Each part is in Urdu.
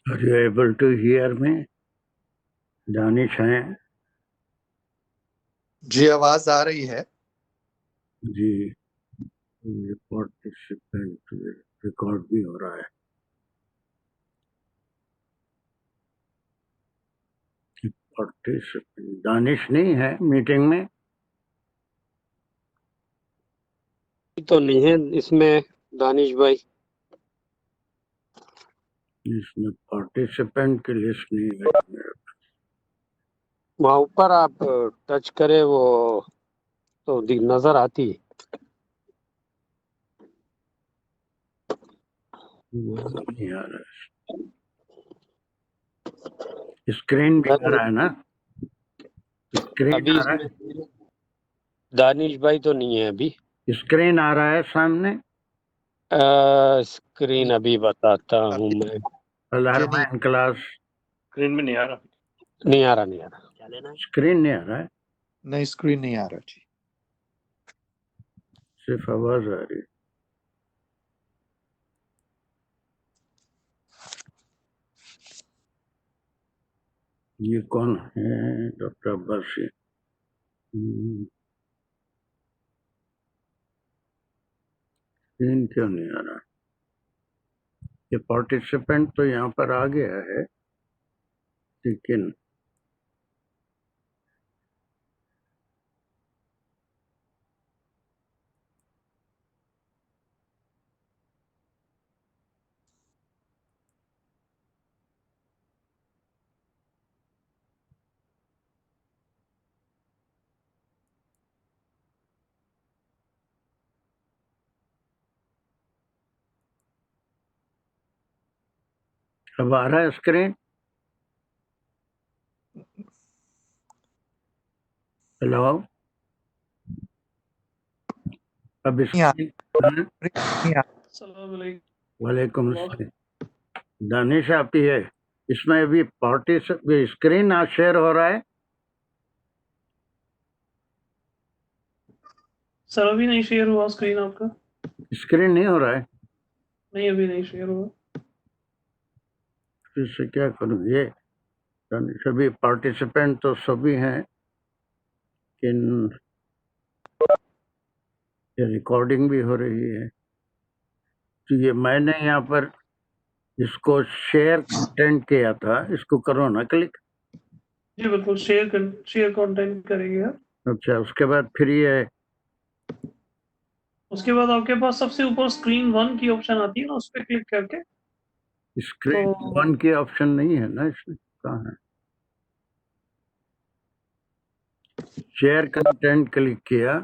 Are you able to hear me? دانش ہیں؟ جی آواز آ رہی ہے. جی یہ پارٹیسپینٹ ریکارڈ بھی ہو رہا ہے. پارٹیسپینٹ دانش نہیں ہے میٹنگ میں؟ تو نہیں ہے اس میں دانش بھائی. اس میں پارٹیسپینٹ کی لسٹ نہیں ہے. وہاں اوپر آپ ٹچ کرے وہ تو نظر آتی ہے. نہیں آ رہا ہے. اسکرین بھی آ رہا ہے نا؟ اسکرین ابھی آ اس رہا میں ہے؟ دانش بھائی تو نہیں ہے ابھی. اسکرین آ رہا ہے سامنے؟ اسکرین ابھی بتاتا ہوں میں. الارمین کلاس اسکرین میں نہیں آ رہا. نہیں آ رہا. اسکرین نہیں آ رہا ہے، نہیں اسکرین نہیں آ رہا جی. صرف آواز آ رہی ہے. یہ کون ہے؟ ڈاکٹر عباسی. اسکرین کیوں نہیں آ رہا؟ یہ پارٹیسپینٹ تو یہاں پر آ گیا ہے لیکن اب آ رہا ہے اسکرین؟ ہلو اب اسکرین؟ السلام علیکم. وعلیکم السلام. دانش آپ ہی ہے اس میں ابھی اسکرین شیئر ہو رہا ہے؟ سر ابھی نہیں شیئر ہوا اسکرین آپ کا. اسکرین نہیں ہو رہا ہے؟ نہیں ابھی نہیں شیئر ہوا. اس سے کیا کروں؟ یہ سبھی پارٹیسپینٹ تو سبھی ہیں لیکن یہ ریکارڈنگ بھی ہو رہی ہے. تو یہ میں نے یہاں پر اس کو شیئر کنٹینٹ کیا تھا، اس کو کرو نا کلک. جی بالکل شیئر کانٹینٹ کریں گے آپ. اچھا اس کے بعد پھر یہ اس کے بعد آپ کے پاس سب سے اوپر اسکرین 1 کی آپشن آتی ہے نا، اس پہ کلک کر کے اسکرین 1 کی آپشن نہیں ہے نا اس میں. کہاں ہے؟ شیئر کنٹینٹ کلک کیا.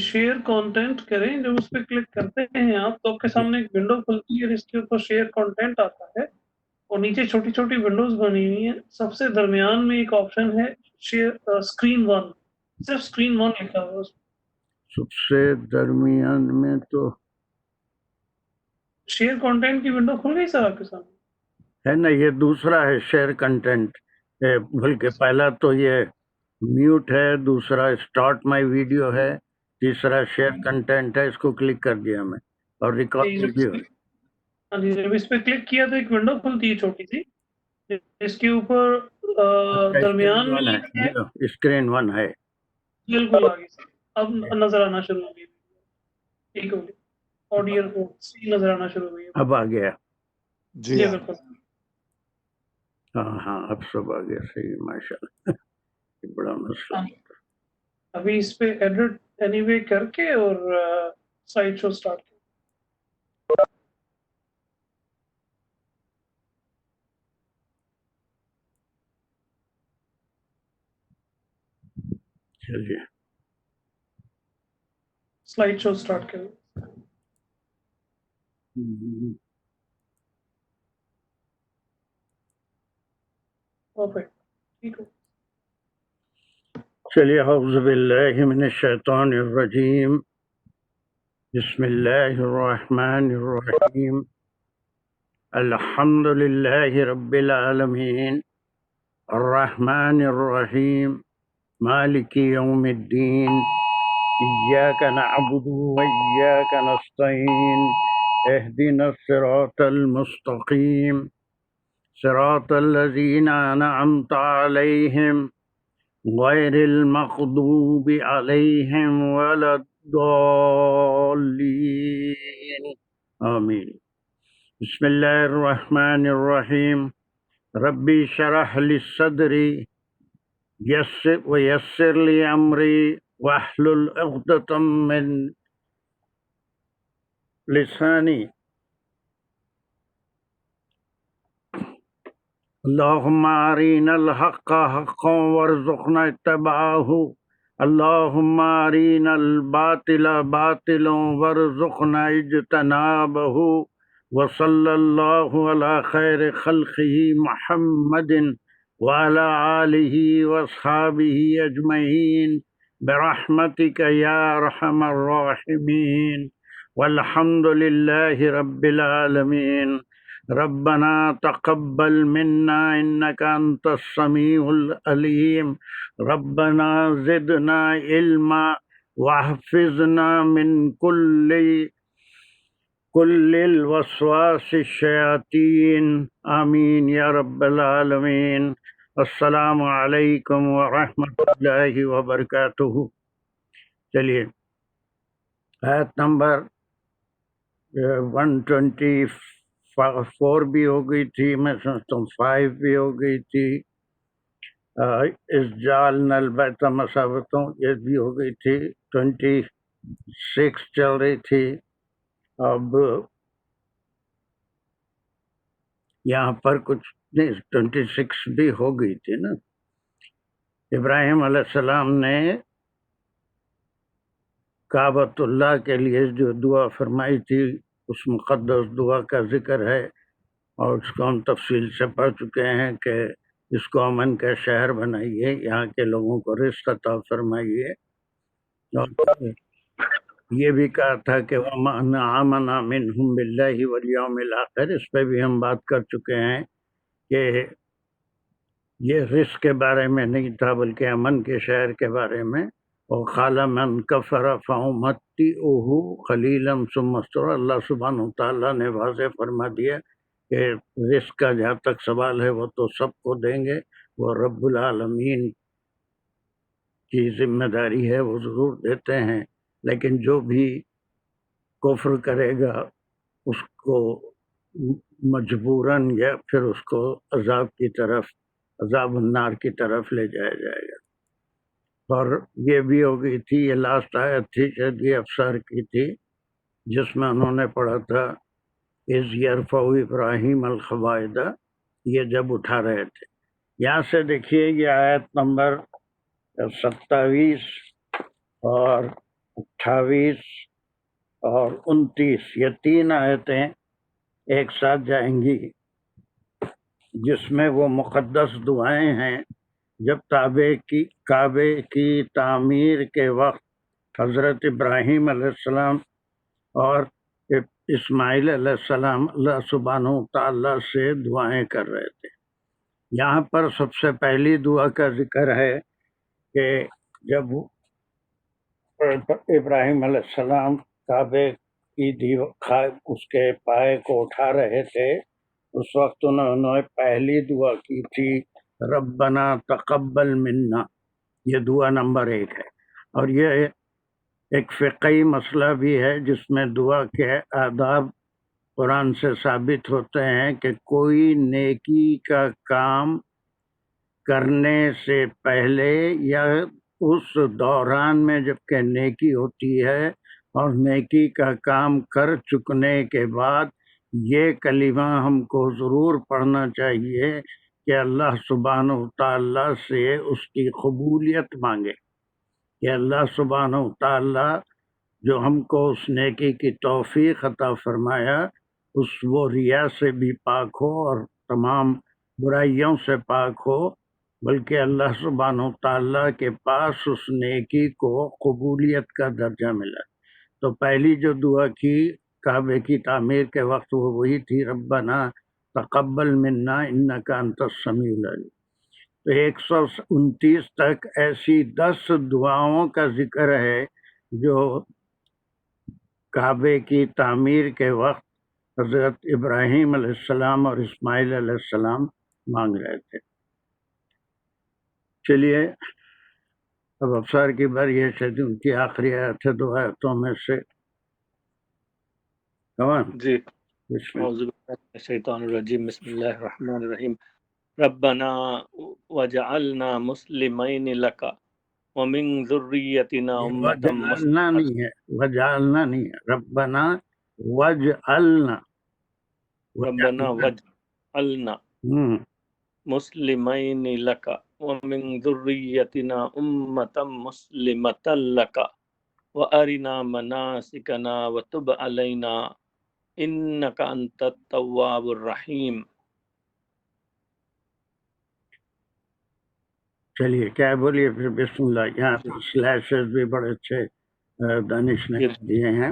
شیئر کانٹینٹ کریں. جب اس پہ کلک کرتے ہیں آپ تو آپ کے سامنے ایک ونڈو کھلتی ہے جس کے اوپر شیئر کانٹینٹ آتا ہے اور نیچے چھوٹی چھوٹی ونڈوز بنی ہوئی ہیں. سب سے درمیان میں ایک آپشن ہے شیئر اسکرین 1. صرف اسکرین 1 لکھا ہوا ہے. سب سے درمیان میں تو شیئر کانٹینٹ کی ونڈو کھل گئی سر آپ کے سامنے؟ ہے نا، یہ دوسرا ہے شیئر کنٹینٹ. بلکہ پہلا تو یہ میوٹ ہے، دوسرا اسٹارٹ مائی ویڈیو ہے، تیسرا شیئر کنٹینٹ ہے. اس کو کلک کر دیا میں اور ریکارڈنگ بھی ہوئی. ہاں جی جب اس پہ کلک کیا تو ایک ونڈو کھلتی ہے چھوٹی سی اس کے اوپر درمیان میں لکھا ہے. اسکرین 1 ہے. بالکل آگے سے اب نظر آنا شروع ہو گئی. ٹھیک ہو گیا. آڈیو نظر آنا شروع ہو گئی. اب آ گیا. جی بالکل. ہاں ہاں اب سب آ گیا. صحیح ماشاء اللہ. بڑا مسئلہ. ابھی اس پہ ایڈٹ اینی وے کر کے اور سائٹ شو سٹارٹ کر. چلیے سلائڈ شو سٹارٹ کریں. ٹھیک ہو. چلیے اعوذ باللہ من الشیطان الرجیم. بسم اللہ الرحمن الرحیم. الحمد للہ رب العالمین الرحمن الرحیم مالک یوم الدین إياك نعبد وإياك نستعين اهدنا الصراط المستقيم صراط الذين أنعمت عليهم غير المغضوب عليهم ولا الضالين آمين بسم الله الرحمن الرحيم ربي شرح لي صدري ويسر لي أمري واحلل عقدة من لساني اللهم أرنا الحق حقا وارزقنا اتباعه اللهم أرنا الباطل باطلا وارزقنا اجتنابه وصلى الله على خير خلقه محمد وعلى آله وأصحابه أجمعين برحمتك يا أرحم الراحمين والحمد لله رب العالمين ربنا تقبل منا إنك أنت السميع العليم ربنا زدنا علما واحفظنا من كل الوسواس الشياطين آمين يا رب العالمين السلام علیکم ورحمۃ اللہ وبرکاتہ۔ چلیے آیت نمبر 124 بھی ہو گئی تھی، میں سمجھتا ہوں 5 بھی ہو گئی تھی، اس جعلنا البیت مثابۃ یہ بھی ہو گئی تھی، 26 چل رہی تھی۔ اب یہاں پر کچھ نہیں، 26 بھی ہو گئی تھی نا۔ ابراہیم علیہ السلام نے کعبۃ اللہ کے لیے جو دعا فرمائی تھی اس مقدس دعا کا ذکر ہے، اور اس کو ہم تفصیل سے پڑھ چکے ہیں کہ اس کو امن کا شہر بنائیے، یہاں کے لوگوں کو رزق عطا فرمائیے، اور یہ بھی کہا تھا کہ وَمَنْ آمَنَ مِنْهُمْ بِاللَّهِ وَالْيَوْمِ الْآخِرِ، اس پہ بھی ہم بات کر چکے ہیں کہ یہ رزق کے بارے میں نہیں تھا بلکہ امن کے شہر کے بارے میں۔ وَقَالَ مَنْ كَفَرَ فَأُمَتِّعُهُ قَلِيلًا ثُمَّ اسْتَوَىٰ، اللہ سبحانہ وتعالیٰ نے واضح فرما دیا کہ رزق کا جہاں تک سوال ہے وہ تو سب کو دیں گے، وہ رب العالمین کی ذمہ داری ہے، وہ ضرور دیتے ہیں، لیکن جو بھی کفر کرے گا اس کو مجبوراً یا پھر اس کو عذاب النار کی طرف لے جایا جائے گا۔ اور یہ بھی ہو گئی تھی، یہ لاسٹ آیت تھی، شاید یہ افسر کی تھی، جس میں انہوں نے پڑھا تھا اِذْ يَرْفَعُ إِبْرَاهِيمَ الْقَوَاعِدَ، یہ جب اٹھا رہے تھے۔ یہاں سے دیکھیے یہ آیت نمبر 27 اور 28 اور 29، یہ 3 آیتیں ایک ساتھ جائیں گی، جس میں وہ مقدس دعائیں ہیں جب کعبے کی تعمیر کے وقت حضرت ابراہیم علیہ السلام اور اسماعیل علیہ السلام اللہ سبحانہ تعالیٰ سے دعائیں کر رہے تھے۔ یہاں پر سب سے پہلی دعا کا ذکر ہے کہ جب ابراہیم علیہ السلام کعبے کی اس کے پائے کو اٹھا رہے تھے، اس وقت انہوں نے پہلی دعا کی تھی ربنا تقبل منا، یہ دعا نمبر 1 ہے، اور یہ ایک فقہی مسئلہ بھی ہے جس میں دعا کے آداب قرآن سے ثابت ہوتے ہیں کہ کوئی نیکی کا کام کرنے سے پہلے یا اس دوران میں جب کہ نیکی ہوتی ہے اور نیکی کا کام کر چکنے کے بعد یہ کلمہ ہم کو ضرور پڑھنا چاہیے کہ اللہ سبحانہ تعالیٰ سے اس کی قبولیت مانگے، کہ اللہ سبحانہ تعالیٰ جو ہم کو اس نیکی کی توفیق عطا فرمایا وہ ریا سے بھی پاک ہو اور تمام برائیوں سے پاک ہو، بلکہ اللہ سبحانہ تعالیٰ کے پاس اس نیکی کو قبولیت کا درجہ ملا۔ تو پہلی جو دعا کی کعبے کی تعمیر کے وقت وہ وہی تھی ربنا تقبل منا انک انت السمیع العلیم۔ تو 129 تک ایسی 10 دعاؤں کا ذکر ہے جو کعبے کی تعمیر کے وقت حضرت ابراہیم علیہ السلام اور اسماعیل علیہ السلام مانگ رہے تھے۔ چلیے اب افسر کی بار یہ شاید ان کی آخری آیت ہے 2 آیتوں میں سے۔ کمان جی بسم اللہ۔ اعوذ باللہ من الشیطان الرجیم، بسم اللہ الرحمن الرحیم۔ ربنا وجعلنا مسلمین لک ومن ذریتنا یہ امتا وجعلنا نہیں ہے، وجعلنا نہیں ہے، ربنا وجعلنا ربنا وجعلنا ہم، مسلمین لک ومن ذریتنا امتا مسلمتا لک وارنا مناسکنا وتب علینا انک انت التواب الرحیم۔ چلیے کیا بولیے پھر بسم اللہ۔ یہاں پر سلیشز بھی بڑے اچھے دانش نے دیے ہیں۔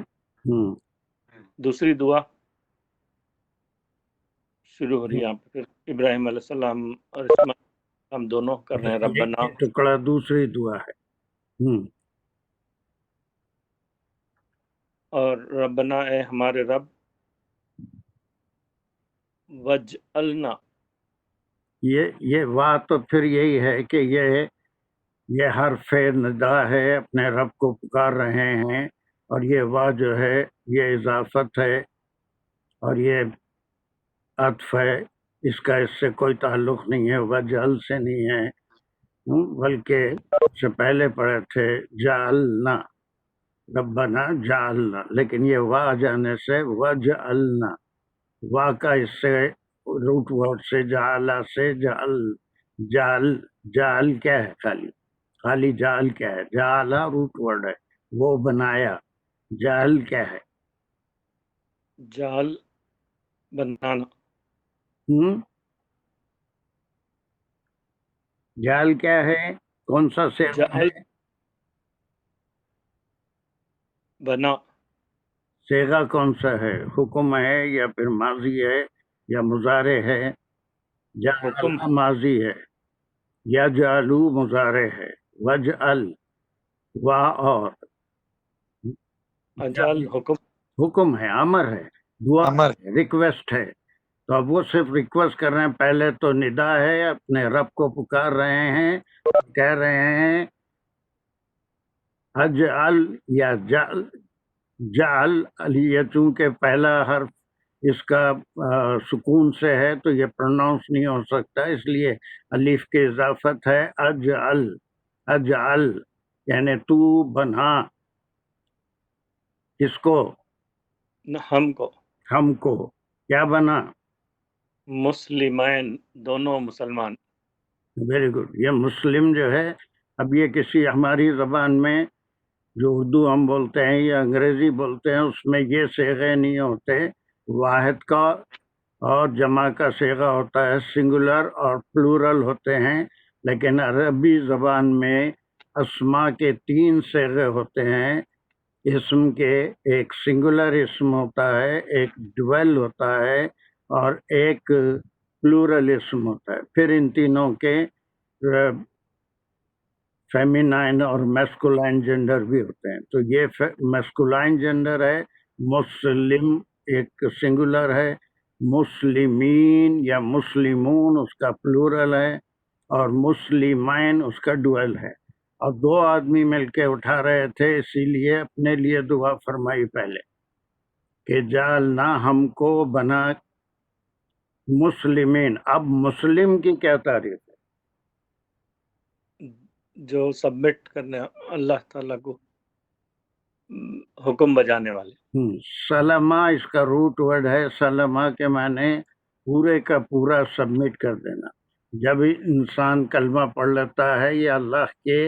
دوسری دعا شروع ہو رہی ہے یہاں پہ، پھر ابراہیم علیہ السلام اور اسماعیل ہم دونوں کر رہے ہیں ربنا، یہ ٹکڑا دوسری دعا ہے۔ اور ربنا اے ہمارے رب، وجعلنا یہ وا تو پھر یہی ہے کہ یہ حرف ندا ہے، اپنے رب کو پکار رہے ہیں، اور یہ وا جو ہے یہ اضافت ہے اور یہ عطف ہے، اس کا اس سے کوئی تعلق نہیں ہے، وجعل سے نہیں ہے، بلکہ اس سے پہلے پڑھے تھے جعلنا، ربنا جعلنا، لیکن یہ وا جانے سے وجعلنا، وا کا اس سے روٹ ورڈ سے جعلا سے جعل کیا ہے؟ خالی جعل کیا ہے؟ جعلا روٹ ورڈ ہے، وہ بنایا، جعل کیا ہے؟ جعل بنانا، جعل کیا ہے؟ کون سا صیغہ جعل ہے؟ بنا، صیغہ کون سا ہے؟ حکم ہے یا پھر ماضی ہے یا مضارع ہے؟ حکم جعل ماضی ہے، یجعلو مضارع ہے، وجعل وا اور اجعل حکم ہے، امر ہے، دعا امر ہے، ریکویسٹ ہے۔ تو اب وہ صرف ریکویسٹ کر رہے ہیں، پہلے تو ندا ہے، اپنے رب کو پکار رہے ہیں، کہہ رہے ہیں اجعل یا جعل یہ چونکہ پہلا حرف اس کا سکون سے ہے تو یہ پروناؤنس نہیں ہو سکتا، اس لیے الف کی اضافت ہے اجعل یعنی تو بنا، کس کو؟ ہم کو، ہم کو کیا بنا؟ مسلمین دونوں مسلمان۔ Very good. یہ مسلم جو ہے، اب یہ کسی ہماری زبان میں جو اردو ہم بولتے ہیں یا انگریزی بولتے ہیں اس میں یہ صیغے نہیں ہوتے، واحد کا اور جمع کا صیغہ ہوتا ہے، سنگولر اور پلورل ہوتے ہیں، لیکن عربی زبان میں اسماء کے 3 صیغے ہوتے ہیں، اسم کے ایک سنگولر اسم ہوتا ہے، ایک ڈویل ہوتا ہے اور ایک پلورل اسم ہوتا ہے، پھر ان تینوں کے فیمینائن اور میسکولائن جینڈر بھی ہوتے ہیں۔ تو یہ میسکولائن جینڈر ہے، مسلم ایک سنگولر ہے، مسلمین یا مسلمون اس کا پلورل ہے، اور مسلمین اس کا ڈویل ہے، اور 2 آدمی مل کے اٹھا رہے تھے، اسی لیے اپنے لیے دعا فرمائی پہلے کہ جعلنا، ہم کو بنا مسلمین۔ اب مسلم کی کیا تعریف ہے؟ جو سبمٹ کرنے اللہ تعالیٰ کو حکم بجانے والے۔ سلمہ اس کا روٹ ورڈ ہے، سلمہ کے معنی پورے کا پورا سبمٹ کر دینا۔ جب انسان کلمہ پڑھ لیتا ہے یا اللہ کے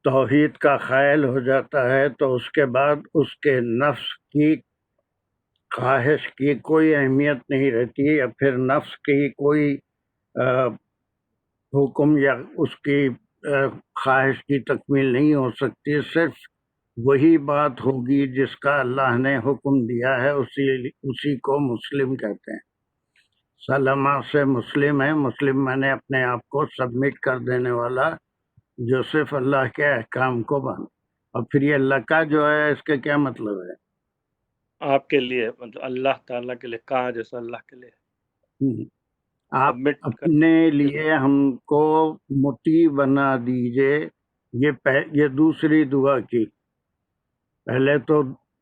توحید کا قائل ہو جاتا ہے تو اس کے بعد اس کے نفس کی خواہش کی کوئی اہمیت نہیں رہتی، یا پھر نفس کی کوئی حکم یا اس کی خواہش کی تکمیل نہیں ہو سکتی، صرف وہی بات ہوگی جس کا اللہ نے حکم دیا ہے، اسی کو مسلم کہتے ہیں۔ سلمہ سے مسلم ہے، مسلم میں نے اپنے آپ کو سبمٹ کر دینے والا جو صرف اللہ کے احکام کو مان۔ اور پھر یہ لکا جو ہے اس کا کیا مطلب ہے؟ آپ کے لیے، مطلب اللہ تعالیٰ کے لیے، کہا جیسا اللہ کے لیے آپ سبمٹ اپنے لیے ہم کو مطیع بنا دیجئے. یہ دوسری دعا کی.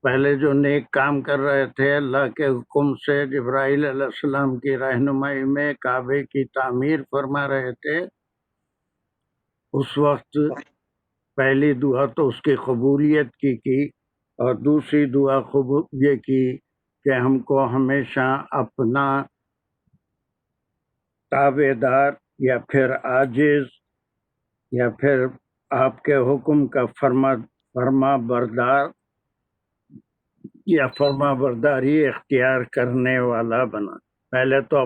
پہلے جو نیک کام کر رہے تھے اللہ کے حکم سے جبرائیل علیہ السلام کی رہنمائی میں کعبے کی تعمیر فرما رہے تھے، اس وقت پہلی دعا تو اس کی قبولیت کی اور دوسری دعا یہ کی کہ ہم کو ہمیشہ اپنا تابع دار یا پھر عاجز یا پھر آپ کے حکم کا فرما بردار یا فرما برداری اختیار کرنے والا بنا. پہلے تو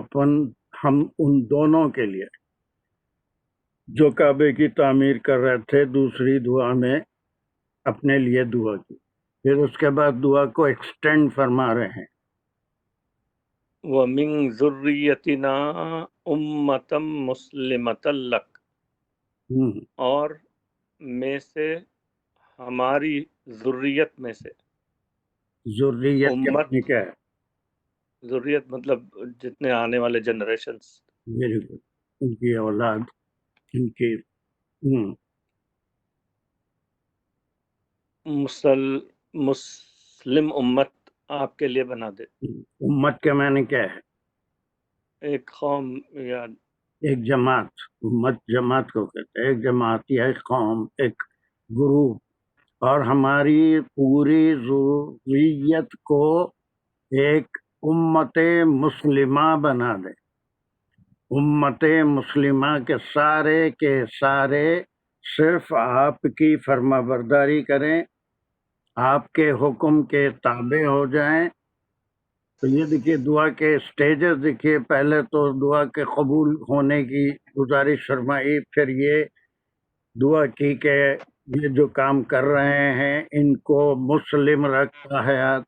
ہم ان دونوں کے لیے جو کعبے کی تعمیر کر رہے تھے دوسری دعا میں اپنے لیے دعا کی، پھر اس کے بعد دعا کو ایکسٹینڈ فرما رہے ہیں. وَمِن ذُرِّيَّتِنَا أُمَّةً مُسْلِمَةً لَكَ، اور میں سے، ہماری ذریت میں سے. ذریت کے امت، معنی کیا ہے؟ ذریت مطلب جتنے آنے والے جنریشنز. Very good. ان کی اولاد، ان کی مسلم امت آپ کے لیے بنا دے. امت کے معنی کیا ہے؟ ایک قوم یا ایک جماعت. امت جماعت کو کہتے ہیں، ایک جماعت یا ایک قوم، ایک گروپ. اور ہماری پوری ذریت کو ایک امت مسلمہ بنا دے. امت مسلمہ کے سارے صرف آپ کی فرما برداری کریں، آپ کے حکم کے تابع ہو جائیں. تو یہ دیکھیے دعا کے سٹیجز دیکھیے. پہلے تو دعا کے قبول ہونے کی گزارش فرمائی، پھر یہ دعا کی کہ یہ جو کام کر رہے ہیں ان کو مسلم رکھا حیات.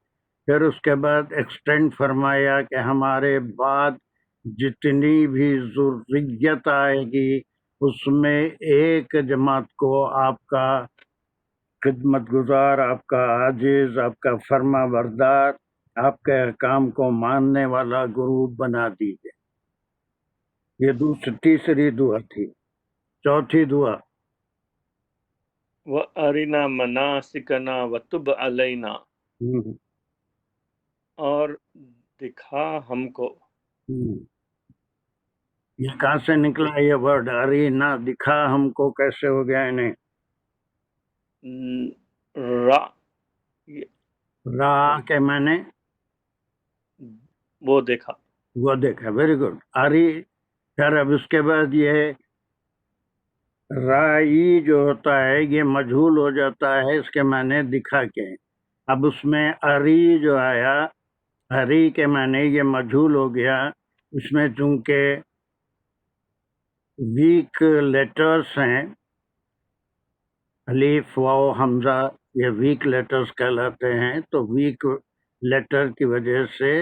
پھر اس کے بعد ایکسٹینڈ فرمایا کہ ہمارے بعد جتنی بھی ذریت آئے گی اس میں ایک جماعت کو آپ کا خدمت گزار، آپ کا عاجز، آپ کا فرما بردار، آپ کے احکام کو ماننے والا گروپ بنا دیجیے. یہ تیسری دعا تھی. چوتھی دعا وَأَرِنَا مَنَاسِكَنَا وَتُبْ عَلَيْنَا، اور دکھا ہم کو. یہ کہاں سے نکلا یہ ورڈ ارینا؟ دکھا ہم کو کیسے ہو گیا انہیں؟ را کے میں نے وہ دیکھا. Very good. اری. پھر اب اس کے بعد یہ رائی جو ہوتا ہے یہ مجہول ہو جاتا ہے، اس کے معنی دکھا کے. اب اس میں اری جو آیا، اری کے معنی یہ مجہول ہو گیا. اس میں چونکہ ویک لیٹرز ہیں، الف واو حمزہ، یہ ویک لیٹرز کہلاتے ہیں. تو ویک لیٹر کی وجہ سے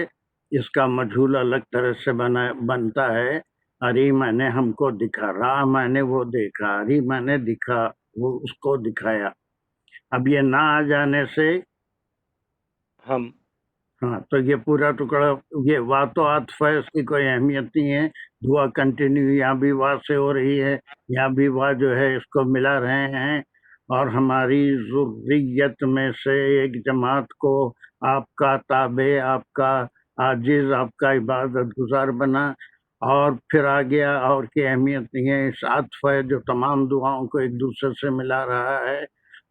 اس کا مجہول الگ طرح سے بنتا ہے. اری میں نے ہم کو دکھا، را میں نے وہ دیکھا، اری میں نے دکھا، وہ اس کو دکھایا. اب یہ نہ آ جانے سے ہم، ہاں، تو یہ پورا ٹکڑا یہ وا تو عطف ہے، اس کی کوئی اہمیت نہیں ہے. دعا کنٹینیو، یہاں بھی وا سے ہو رہی ہے، یہاں بھی وا جو ہے اس کو ملا رہے ہیں. اور ہماری ذریت میں سے ایک جماعت کو آپ کا تابع، آپ کا عاجز، آپ کا عبادت گزار بنا. اور پھر آ گیا اور کی اہمیت نہیں ہے، اس عطف ہے جو تمام دعاؤں کو ایک دوسرے سے ملا رہا ہے.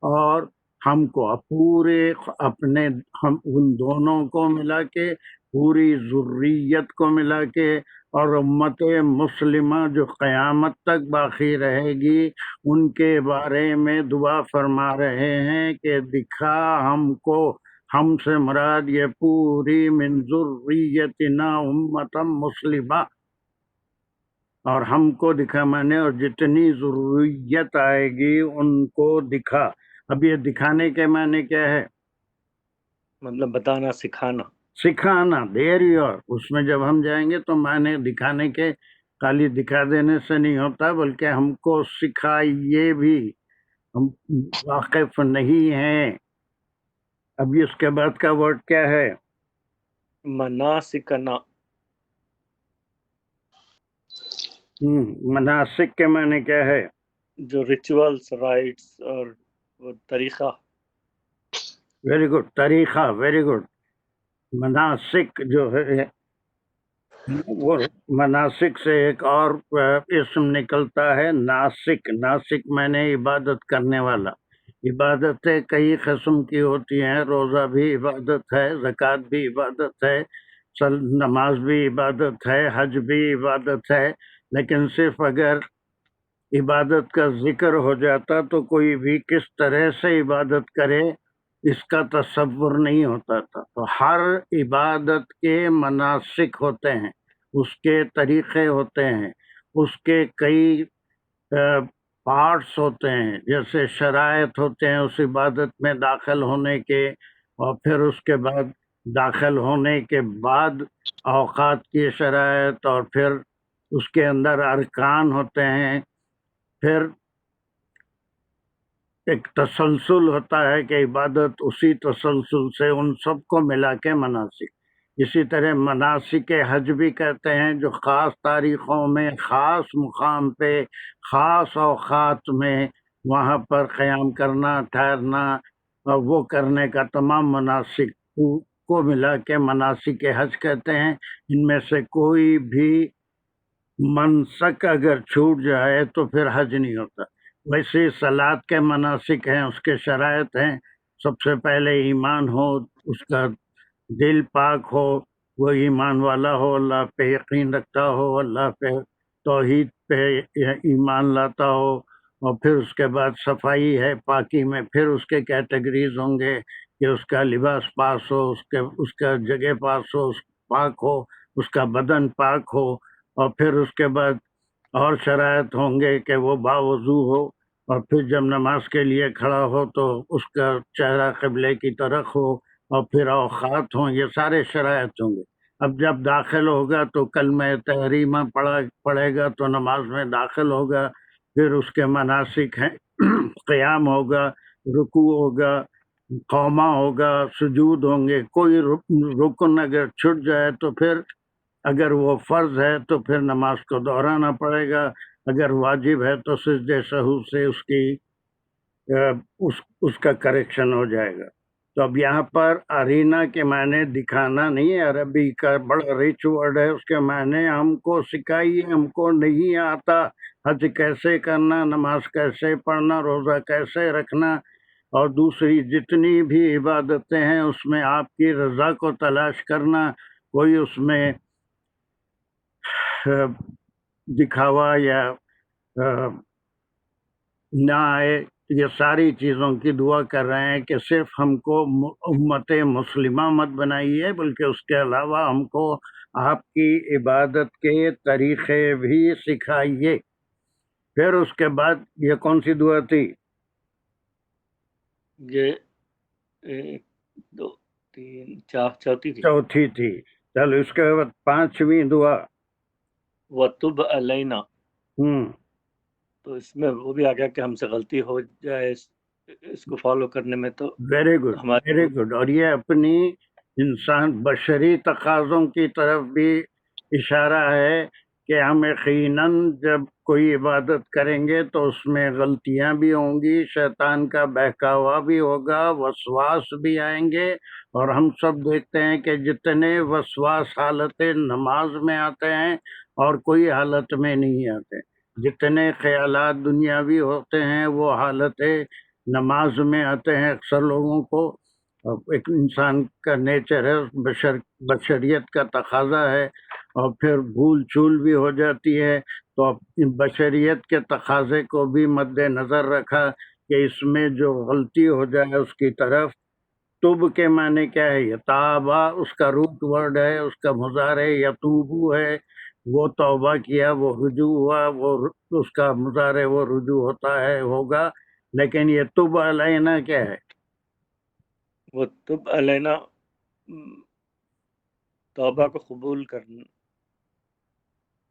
اور ہم کو پورے اپنے ہم ان دونوں کو ملا کے، پوری ذریت کو ملا کے، اور امت مسلمہ جو قیامت تک باقی رہے گی ان کے بارے میں دعا فرما رہے ہیں کہ دکھا ہم کو. ہم سے مراد یہ پوری من ذریتنا امتا مسلمہ، اور ہم کو دکھا میں نے، اور جتنی ذریت آئے گی ان کو دکھا. اب یہ دکھانے کے معنی کیا ہے؟ مطلب بتانا، سکھانا. دیر یور. اس میں جب ہم جائیں گے تو معنی دکھانے کے خالی دکھا دینے سے نہیں ہوتا، بلکہ ہم کو سکھائیے بھی. ہم واقف نہیں ہیں. ابھی اس کے بعد کا ورڈ کیا ہے؟ مناسکنا. مناسک کے معنی کیا ہے؟ جو ریچولس، رائٹس اور وہ طریقہ. Very good. طریقہ. Very good. مناسک جو ہے وہ مناسک سے ایک اور اسم نکلتا ہے ناسک. ناسک میں نے عبادت کرنے والا. عبادتیں کئی قسم کی ہوتی ہیں. روزہ بھی عبادت ہے، زکوٰۃ بھی عبادت ہے، نماز بھی عبادت ہے، حج بھی عبادت ہے. لیکن صرف اگر عبادت کا ذکر ہو جاتا تو کوئی بھی کس طرح سے عبادت کرے اس کا تصور نہیں ہوتا تھا. تو ہر عبادت کے مناسک ہوتے ہیں، اس کے طریقے ہوتے ہیں، اس کے کئی پارٹس ہوتے ہیں. جیسے شرائط ہوتے ہیں اس عبادت میں داخل ہونے کے، اور پھر اس کے بعد داخل ہونے کے بعد اوقات کی شرائط، اور پھر اس کے اندر ارکان ہوتے ہیں. پھر ایک تسلسل ہوتا ہے کہ عبادت اسی تسلسل سے ان سب کو ملا کے مناسک. اسی طرح مناسک حج بھی کہتے ہیں، جو خاص تاریخوں میں، خاص مقام پہ، خاص اوقات میں وہاں پر قیام کرنا، ٹھہرنا اور وہ کرنے کا تمام مناسک کو ملا کے مناسک حج کہتے ہیں. ان میں سے کوئی بھی منسک اگر چھوٹ جائے تو پھر حج نہیں ہوتا. ویسے صلاۃ کے مناسک ہیں، اس کے شرائط ہیں. سب سے پہلے ایمان ہو، اس کا دل پاک ہو، وہ ایمان والا ہو، اللہ پہ یقین رکھتا ہو، اللہ پہ توحید پہ ایمان لاتا ہو. اور پھر اس کے بعد صفائی ہے، پاکی میں. پھر اس کے کیٹیگریز ہوں گے کہ اس کا لباس پاس ہو، اس کا جگہ پاس ہو، پاک ہو، اس کا بدن پاک ہو. اور پھر اس کے بعد اور شرائط ہوں گے کہ وہ باوضو ہو، اور پھر جب نماز کے لیے کھڑا ہو تو اس کا چہرہ قبلے کی طرف ہو، اور پھر اوقات ہوں. یہ سارے شرائط ہوں گے. اب جب داخل ہوگا تو کلمہ تحریمہ پڑھے گا تو نماز میں داخل ہوگا. پھر اس کے مناسک ہیں قیام ہوگا، رکوع ہوگا، قومہ ہوگا، سجود ہوں گے. کوئی رکن اگر چھٹ جائے تو پھر اگر وہ فرض ہے تو پھر نماز کو دہرانا پڑے گا. اگر واجب ہے تو سجدے سہو سے اس کا کریکشن ہو جائے گا. تو اب یہاں پر ارینا کے معنی دکھانا نہیں ہے، عربی کا بڑا ریچ ورڈ ہے. اس کے معنی ہم کو سکھائیے، ہم کو نہیں آتا حج کیسے کرنا، نماز کیسے پڑھنا، روزہ کیسے رکھنا، اور دوسری جتنی بھی عبادتیں ہیں اس میں آپ کی رضا کو تلاش کرنا. کوئی اس میں دکھاوا یا نہ آئے. یہ ساری چیزوں کی دعا کر رہے ہیں کہ صرف ہم کو امت مسلمہ مت بنائیے، بلکہ اس کے علاوہ ہم کو آپ کی عبادت کے طریقے بھی سکھائیے. پھر اس کے بعد یہ کون سی دعا تھی؟ یہ 1 2 3 4 چوتھی تھی. چوتھی تھی. چلو اس کے بعد 5ویں دعا. وَتُبْ عَلَيْنَا. تو اس میں وہ بھی آ گیا کہ ہم سے غلطی ہو جائے اس کو فالو کرنے میں، تو ویری گڈ، ہمارے ویری گڈ. اور یہ اپنی انسان بشری تقاضوں کی طرف بھی اشارہ ہے کہ ہم یقیناً جب کوئی عبادت کریں گے تو اس میں غلطیاں بھی ہوں گی، شیطان کا بہکاوا بھی ہوگا، وسواس بھی آئیں گے. اور ہم سب دیکھتے ہیں کہ جتنے وسواس حالت نماز میں آتے ہیں اور کوئی حالت میں نہیں آتے. جتنے خیالات دنیاوی ہوتے ہیں وہ حالت نماز میں آتے ہیں. اکثر لوگوں کو ایک انسان کا نیچر ہے، بشریت کا تقاضا ہے، اور پھر بھول چول بھی ہو جاتی ہے. تو بشریت کے تقاضے کو بھی مد نظر رکھا کہ اس میں جو غلطی ہو جائے اس کی طرف. تب کے معنی کیا ہے؟ یتابا اس کا روٹ ورڈ ہے، اس کا مضارع یتوبو ہے. وہ توبہ کیا، وہ رجوع ہوا، وہ اس کا مضارع وہ رجوع ہوتا ہے، ہوگا. لیکن یہ تب علینا کیا ہے؟ وَتُبْ عَلَيْنَا ، توبہ کو قبول کرنا.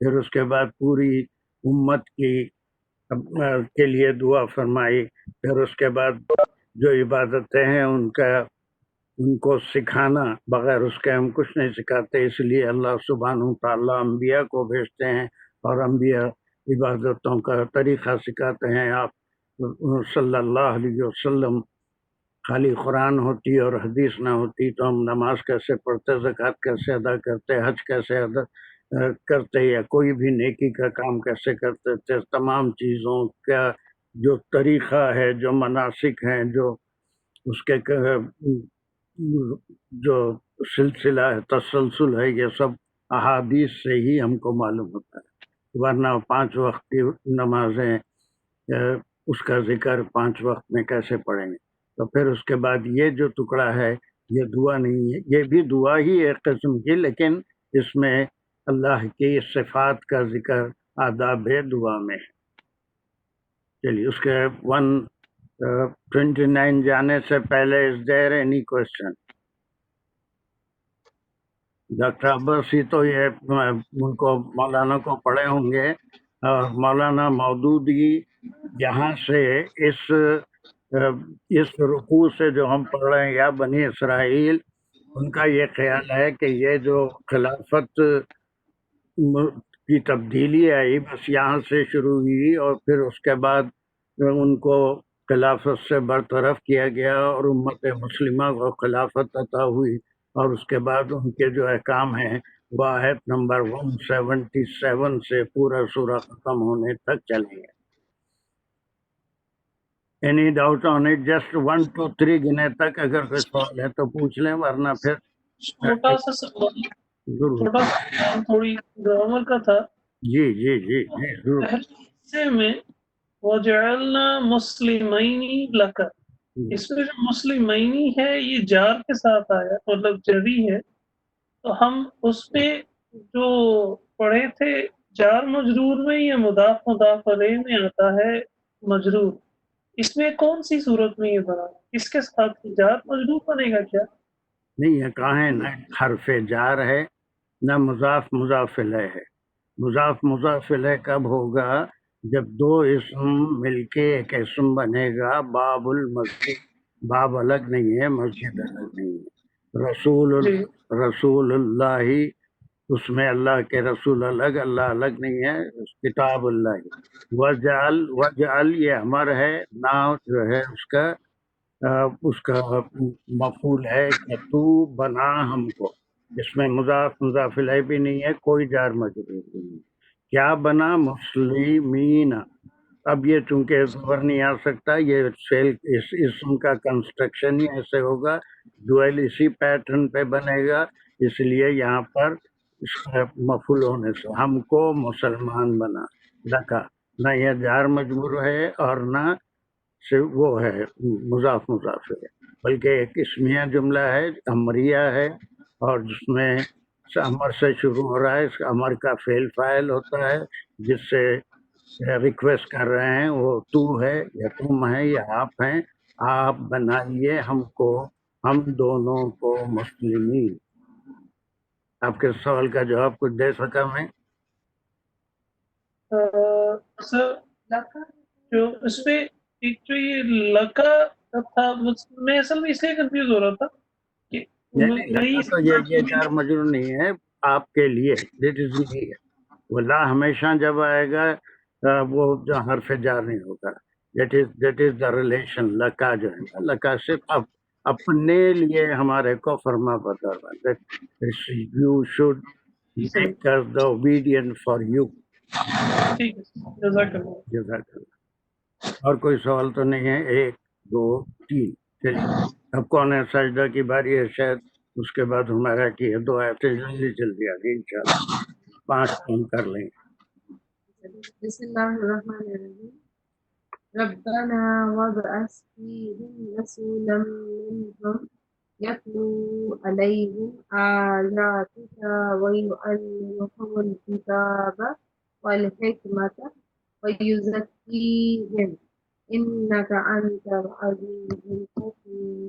پھر اس کے بعد پوری امت کے لیے دعا فرمائی. پھر اس کے بعد جو عبادتیں ہیں ان کو سکھانا، بغیر اس کے ہم کچھ نہیں سکھاتے. اس لیے اللہ سبحانہ تعالیٰ انبیاء کو بھیجتے ہیں اور انبیاء عبادتوں کا طریقہ سکھاتے ہیں. آپ صلی اللہ علیہ وسلم خالی قرآن ہوتی اور حدیث نہ ہوتی تو ہم نماز کیسے پڑھتے، زکوٰۃ کیسے ادا کرتے، حج کیسے ادا کرتے، یا کوئی بھی نیکی کا کام کیسے کرتے تھے. تمام چیزوں کا جو طریقہ ہے، جو مناسک ہیں، جو اس کے جو سلسلہ ہے، تسلسل ہے، یہ سب احادیث سے ہی ہم کو معلوم ہوتا ہے. ورنہ 5 وقت کی نمازیں اس کا ذکر 5 وقت میں کیسے پڑھیں گے. تو پھر اس کے بعد یہ جو ٹکڑا ہے یہ دعا نہیں ہے، یہ بھی دعا ہی ایک قسم کی، لیکن اس میں اللہ کی صفات کا ذکر آداب دعا میں ہے. چلیے اس کے 129 جانے سے پہلے is there any question? Doctor Abbasi تو یہ ان کو مولانا کو پڑھے ہوں گے، اور مولانا مودودی یہاں سے اس رکوع سے جو ہم پڑھ رہے ہیں یا بنی اسرائیل، ان کا یہ خیال ہے کہ یہ جو خلافت کی تبدیلی آئی بس یہاں سے شروع ہوئی، اور پھر اس کے بعد ان کو خلافت سے برطرف کیا گیا اور امت مسلمہ کو خلافت عطا ہوئی، اور اس کے بعد ان کے جو احکام ہیں وہ آیت نمبر 177 سے پورا سورہ ختم ہونے تک چلیں گے. Any doubt on it? Just 1 2 3 گنے تک اگر کوئی سوال ہے تو پوچھ لیں، ورنہ پھر چھوٹا سا سوال، ضرور. چھوٹا سا سوال تھوڑی گرامر کا تھا. جی جی جی جی ضرور. پہلے حصے میں وَجَعَلْنَا مُسْلِمَيْنِ لَكَ، اس میں جو مسلمینی ہے یہ جار کے ساتھ آیا، مطلب جری ہے. تو ہم اس پہ جو پڑھے تھے جار مجرور میں یا مضاف مضاف علیہ میں آتا ہے مجرور، اس میں کون سی صورت میں یہ بنا؟ اس کے ساتھ جار مجرور بنے گا کیا؟ نہیں ہے، کہاں ہے؟ نہ حرف جار ہے نہ مضاف مضاف الیہ ہے. مضاف مضاف الیہ کب ہوگا؟ جب دو اسم مل کے ایک اسم بنے گا. باب المسجد، باب الگ نہیں ہے، مسجد الگ نہیں ہے. رسول اللہ، اس میں اللہ کے رسول الگ، اللہ الگ نہیں ہے. کتاب اللہ. وجعل یہ امر ہے، نا جو ہے اس کا مفعول ہے کہ تو بنا ہم کو. اس میں مضاف مضاف الیہ بھی نہیں ہے، کوئی جار مجرور بھی نہیں. کیا بنا؟ مسلمین. اب یہ چونکہ زبر نہیں آ سکتا، یہ اس اسم کا کنسٹرکشن ہی ایسے ہوگا، ڈویل اسی پیٹرن پہ بنے گا. اس لیے یہاں پر اس کا مفعول ہونے سے ہم کو مسلمان بنا. لکا، نہ یہ جار مجبور ہے اور نہ وہ ہے مضاف مضاف ہے، بلکہ ایک اسمیہ جملہ ہے، امریہ ہے، اور جس میں امر سے شروع ہو رہا ہے. اس امر کا فعل فاعل ہوتا ہے، جس سے ریکویسٹ کر رہے ہیں وہ تو ہے یا تم ہے یا آپ ہیں. آپ بنائیے ہم کو، ہم دونوں کو مسلمین. آپ کے سوال کا جواب کچھ دے سکا میں؟ سر جو اس پہ ایک جو یہ لکا تھا، میں اصل میں اس لیے کنفیوز ہو رہا تھا کہ نہیں، تو یہ جار مجرور نہیں ہے آپ کے لیے. دیٹ از نہیں ہے، وہ لا ہمیشہ جب آئے گا وہ جو حرف جار نہیں ہوگا. That is the relation. لکا جو ہے نا، لکا صرف اپنے لیے ہمارے کو فرما بردار. You should make us the obedient for you. ٹھیک ہے، جزاک اللہ. جزاک اللہ. اور کوئی سوال تو نہیں ہے؟ 1 2 3. چلیے اب کون ہے؟ سجدہ کی باری ہے شاید، اس کے بعد ہمارا کی ہے 2 آیتیں جلدی آگے انشاءاللہ 5 ہم کر لیں گے. بسم اللہ الرحمن الرحیم. ربنا وابعث فیہم رسولا منہم یتلو علیہم آیاتک ویعلمہم الکتاب والحکمۃ ویزکیہم انک انت العزیز الحکیم.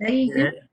عليهم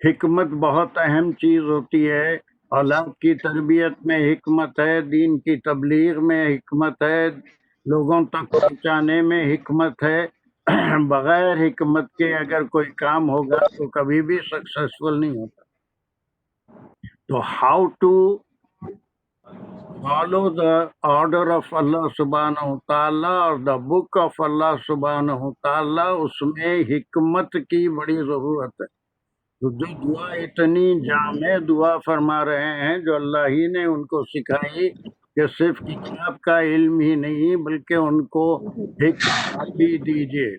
حکمت بہت اہم چیز ہوتی ہے. اولاد کی تربیت میں حکمت ہے، دین کی تبلیغ میں حکمت ہے، لوگوں تک پہنچانے میں حکمت ہے. بغیر حکمت کے اگر کوئی کام ہوگا تو کبھی بھی سکسیسفل نہیں ہوتا. تو how to follow the order of Allah subhanahu wa ta'ala اور the book of Allah subhanahu wa ta'ala، اس میں حکمت کی بڑی ضرورت ہے. تو جو دعا اتنی جامع دعا فرما رہے ہیں جو اللہ ہی نے ان کو سکھائی کہ صرف کتاب کا علم ہی نہیں بلکہ ان کو حکمت بھی دیجیے.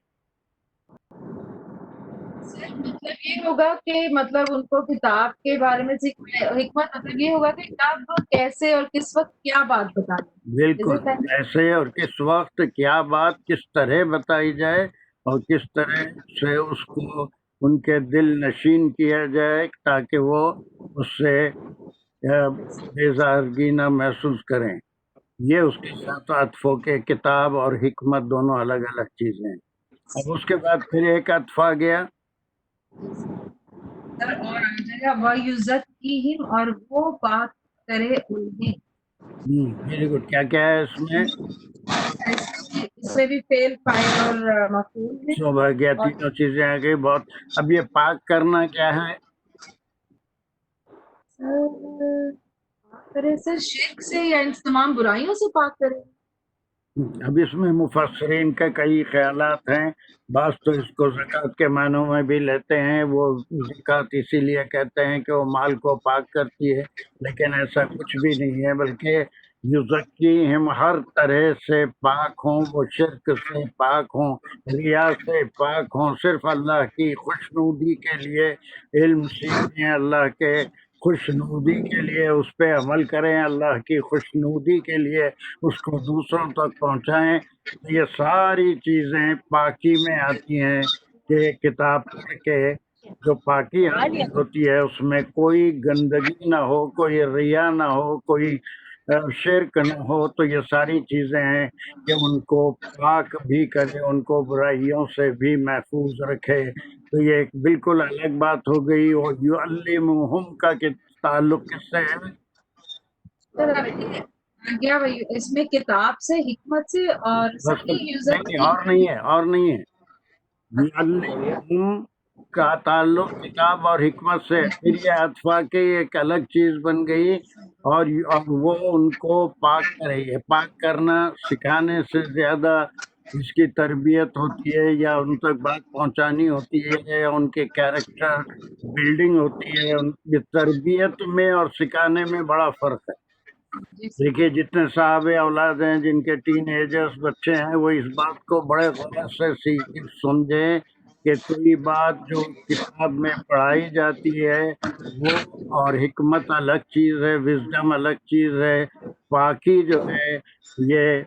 سر مطلب یہ ہوگا کہ مطلب ان کو کتاب کے بارے میں حکمت مطلب یہ ہوگا کہ کب کیسے اور کس وقت کیا بات بتانی. بالکل ایسے اور کس وقت کیا بات کس طرح بتائی جائے اور کس طرح سے اس کو ان کے دل نشین کیا جائے تاکہ وہ اس سے بیزارگی نہ محسوس کریں. یہ اس کے ساتھ عطف کے کتاب اور حکمت دونوں الگ الگ چیزیں ہیں. اب اس کے بعد پھر ایک عطف آ گیا سر اور آ جائے گا وَيُزَكِّيهِمْ اور وہ بات کرے انہیں. Very good. کیا کیا ہے اس میں؟ اس میں بھی فعل فاعل اور مفعول ہے. سب آ گیا، تینوں چیزیں آ گئی. بہت. اب یہ پاک کرنا کیا ہے؟ پاک کرے سر شرک سے یا ان تمام برائیوں سے پاک کرے. اب اس میں مفسرین کے کئی خیالات ہیں. بعض تو اس کو زکوٰۃ کے معنوں میں بھی لیتے ہیں. وہ زکوٰۃ اسی لیے کہتے ہیں کہ وہ مال کو پاک کرتی ہے، لیکن ایسا کچھ بھی نہیں ہے، بلکہ یزکیہم ہر طرح سے پاک ہوں، وہ شرک سے پاک ہوں، ریا سے پاک ہوں، صرف اللہ کی خوشنودی کے لیے علم سیکھیں، اللہ کے خوشنودی کے لیے اس پہ عمل کریں، اللہ کی خوشنودی کے لیے اس کو دوسروں تک پہنچائیں. یہ ساری چیزیں پاکی میں آتی ہیں کہ کتاب پڑھ کے جو پاکی حاصل ہوتی ہے اس میں کوئی گندگی نہ ہو، کوئی ریا نہ ہو، کوئی شرک نہ ہو. تو یہ ساری چیزیں ہیں کہ ان کو پاک بھی کرے، ان کو برائیوں سے بھی محفوظ رکھے. تو یہ ایک بالکل الگ بات ہو گئی. اور یعلمہم کا تعلق کس سے ہے؟ کیا اس میں کتاب سے حکمت سے اور نہیں اور نہیں ہے، اور نہیں ہے. یعلمہم کا تعلق کتاب اور حکمت سے. پھر یہ عطفہ کے ایک الگ چیز بن گئی اور وہ ان کو پاک کرے. یہ پاک کرنا سکھانے سے زیادہ اس کی تربیت ہوتی ہے یا ان تک بات پہنچانی ہوتی ہے یا ان کے کیریکٹر بلڈنگ ہوتی ہے. ان کی تربیت میں اور سکھانے میں بڑا فرق ہے. دیکھیے جتنے صاحب اولاد ہیں جن کے ٹین ایجرز بچے ہیں وہ اس بات کو بڑے غور سے سمجھیں کہ کوئی بات جو کتاب میں پڑھائی جاتی ہے وہ اور حکمت الگ چیز ہے، وزڈم الگ چیز ہے. پاکی جو ہے یہ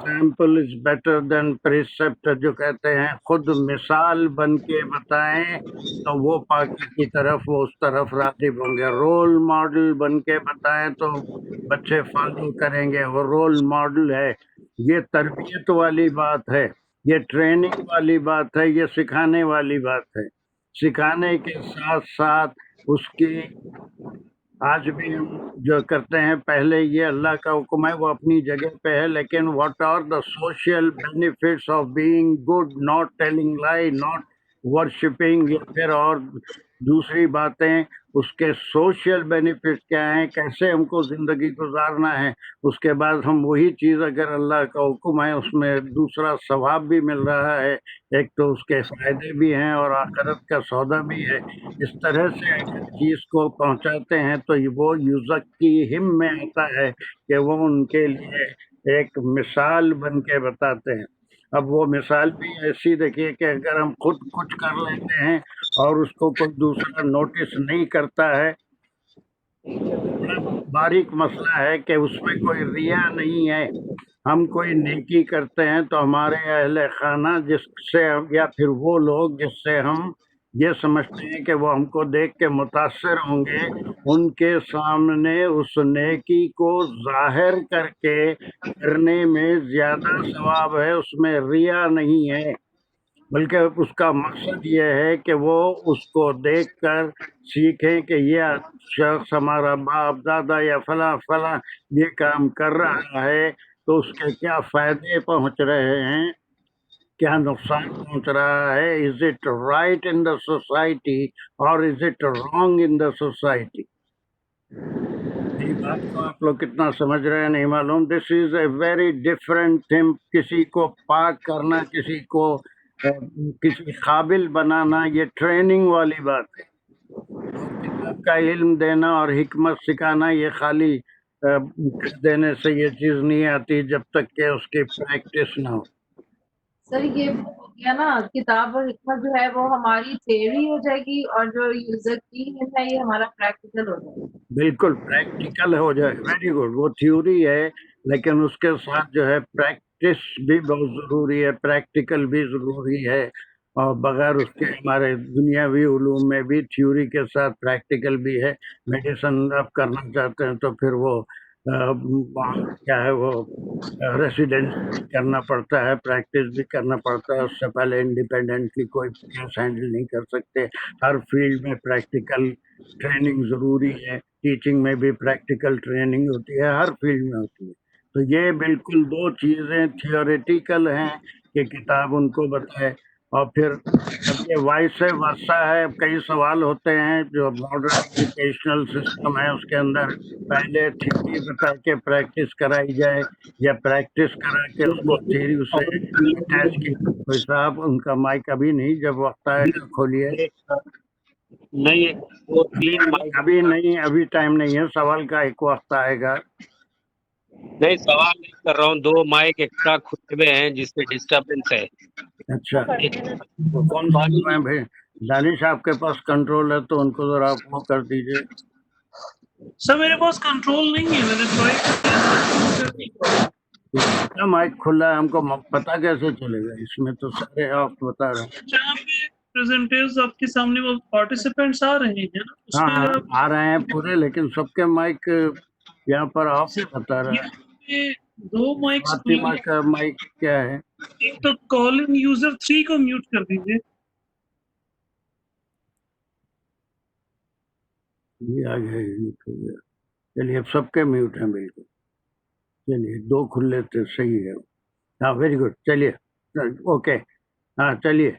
ایگزامپل از بیٹر دین پریسپٹ جو کہتے ہیں، خود مثال بن کے بتائیں تو وہ پاکی کی طرف وہ اس طرف راغب ہوں گے. رول ماڈل بن کے بتائیں تو بچے فالو کریں گے. وہ رول ماڈل ہے. یہ تربیت والی بات ہے، یہ ٹریننگ والی بات ہے، یہ سکھانے والی بات ہے. سکھانے کے ساتھ ساتھ اس کی آج بھی ہم جو کرتے ہیں پہلے یہ اللہ کا حکم ہے وہ اپنی جگہ پہ ہے، لیکن what are the social benefits of being good, not telling lie, not worshipping, یا پھر اور دوسری باتیں اس کے سوشل بینیفٹس کیا ہیں، کیسے ہم کو زندگی گزارنا ہے. اس کے بعد ہم وہی چیز اگر اللہ کا حکم ہے اس میں دوسرا ثواب بھی مل رہا ہے، ایک تو اس کے فائدے بھی ہیں اور آخرت کا سودا بھی ہے. اس طرح سے اگر چیز کو پہنچاتے ہیں تو وہ یزکیہم میں آتا ہے کہ وہ ان کے لیے ایک مثال بن کے بتاتے ہیں. اب وہ مثال بھی ایسی دیکھیے کہ اگر ہم خود کچھ کر لیتے ہیں اور اس کو کوئی دوسرا نوٹس نہیں کرتا ہے، بڑا باریک مسئلہ ہے کہ اس میں کوئی ریا نہیں ہے. ہم کوئی نیکی کرتے ہیں تو ہمارے اہل خانہ جس سے یا پھر وہ لوگ جس سے ہم یہ سمجھتے ہیں کہ وہ ہم کو دیکھ کے متاثر ہوں گے، ان کے سامنے اس نیکی کو ظاہر کر کے کرنے میں زیادہ ثواب ہے، اس میں ریا نہیں ہے. بلکہ اس کا مقصد یہ ہے کہ وہ اس کو دیکھ کر سیکھیں کہ یہ شخص ہمارا باپ دادا یا فلاں فلاں یہ کام کر رہا ہے تو اس کے کیا فائدے پہنچ رہے ہیں، کیا نقصان پہنچ رہا ہے، is it right in the society اور is it wrong in the society. میری بات کو آپ لوگ کتنا سمجھ رہے ہیں نہیں معلوم. دس از اے ویری ڈفرینٹ تھنگ. کسی کو پاک کرنا، کسی کو کسی قابل بنانا، یہ ٹریننگ والی بات ہے. اور کتاب کا علم دینا اور حکمت سکھانا یہ خالی دینے سے یہ چیز نہیں آتی جب تک کہ اس کی پریکٹس نہ ہو. سر یہ ہو گیا نا، کتاب اور حکمت جو ہے وہ ہماری تھیوری ہو جائے گی اور جو یوزر کی ہے یہ ہمارا پریکٹیکل ہو جائے گا. بالکل پریکٹیکل ہو جائے. Very good. وہ تھیوری ہے لیکن اس کے ساتھ جو ہے پریکٹس بھی بہت ضروری ہے، پریکٹیکل بھی ضروری ہے. اور بغیر اس کے ہمارے دنیاوی علوم میں بھی تھیوری کے ساتھ پریکٹیکل بھی ہے. میڈیسن آپ کرنا چاہتے ہیں تو پھر وہ کیا ہے وہ ریسیڈنٹ کرنا پڑتا ہے، پریکٹس بھی کرنا پڑتا ہے. اس سے پہلے انڈیپینڈنٹلی کوئی کیس ہینڈل نہیں کر سکتے. ہر فیلڈ میں پریکٹیکل ٹریننگ ضروری ہے. ٹیچنگ میں بھی پریکٹیکل ٹریننگ ہوتی ہے، ہر فیلڈ میں ہوتی ہے. تو یہ بالکل دو چیزیں تھیوریٹیکل ہیں کہ کتاب ان کو بتائے، اور پھر اب یہ وائس ورثہ ہے. کئی سوال ہوتے ہیں جو ماڈرن ایجوکیشنل سسٹم ہے اس کے اندر پہلے تھیوری بتا کے پریکٹس کرائی جائے یا پریکٹس کرا کے اس کو تھیوری سے اٹیچ کی. کوئی صاحب ان کا مائک ابھی نہیں، جب وقت آئے گا کھولیے. نہیں وہ تین مائک ابھی نہیں، ابھی ٹائم نہیں ہے. سوال کا ایک وقت آئے گا. نہیں سوال نہیں کر رہا ہوں، دو مائک ایکسٹرا کھلے ہوئے ہیں جس سے ڈسٹربینس ہے. اچھا وہ کون سا ہے بھائی؟ دانش آپ کے پاس کنٹرول ہے تو ان کو ذرا آپ وہ کر دیجیے. سر میرے پاس کنٹرول نہیں ہے، میں نے ٹرائی کیا مائک کھلا ہے؟ ہم کو پتا کیسے چلے گا؟ اس میں تو سارے آپ بتا رہے ہیں. جہاں پہ پریزنٹرز آپ کے سامنے وہ پارٹیسپینٹس آ رہے ہیں نا، اس ہاں پہ ہاں اگر آپ آ رہے ہیں پورے، لیکن سب کے مائک یہاں پر آف ہی بتا رہا ہے. یہاں پہ دو مائکس فاطمہ کا مائک کیا ہے؟ ایک تو کالنگ یوزر 3 کو میوٹ کر دیجیے. یہ آ گیا، میوٹ ہو گیا. چلیے اب سب کے میوٹ ہیں بالکل. چلیے دو کھلے تھے، صحیح ہے. ہاں ویری گڈ. چلیے اوکے. ہاں چلیے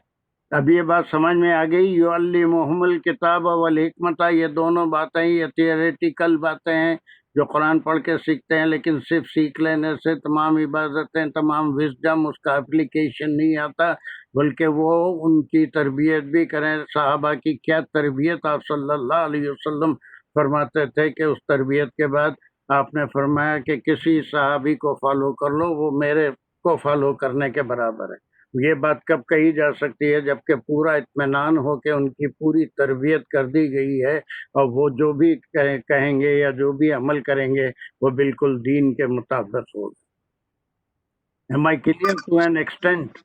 اب یہ بات سمجھ میں آ گئی. یعلمہم الکتاب والحکمت، یہ دونوں باتیں یہ تھیوریٹیکل باتیں ہیں جو قرآن پڑھ کے سیکھتے ہیں، لیکن صرف سیکھ لینے سے تمام عبادتیں، تمام وزڈم اس کا اپلیکیشن نہیں آتا، بلکہ وہ ان کی تربیت بھی کریں. صحابہ کی کیا تربیت آپ صلی اللہ علیہ وسلم فرماتے تھے کہ اس تربیت کے بعد آپ نے فرمایا کہ کسی صحابی کو فالو کر لو، وہ میرے کو فالو کرنے کے برابر ہے. یہ بات کب کہی جا سکتی ہے؟ جبکہ پورا اطمینان ہو کہ ان کی پوری تربیت کر دی گئی ہے اور وہ جو بھی کہیں گے یا جو بھی عمل کریں گے وہ بالکل دین کے مطابق ہوگا. Am I clear to an extent؟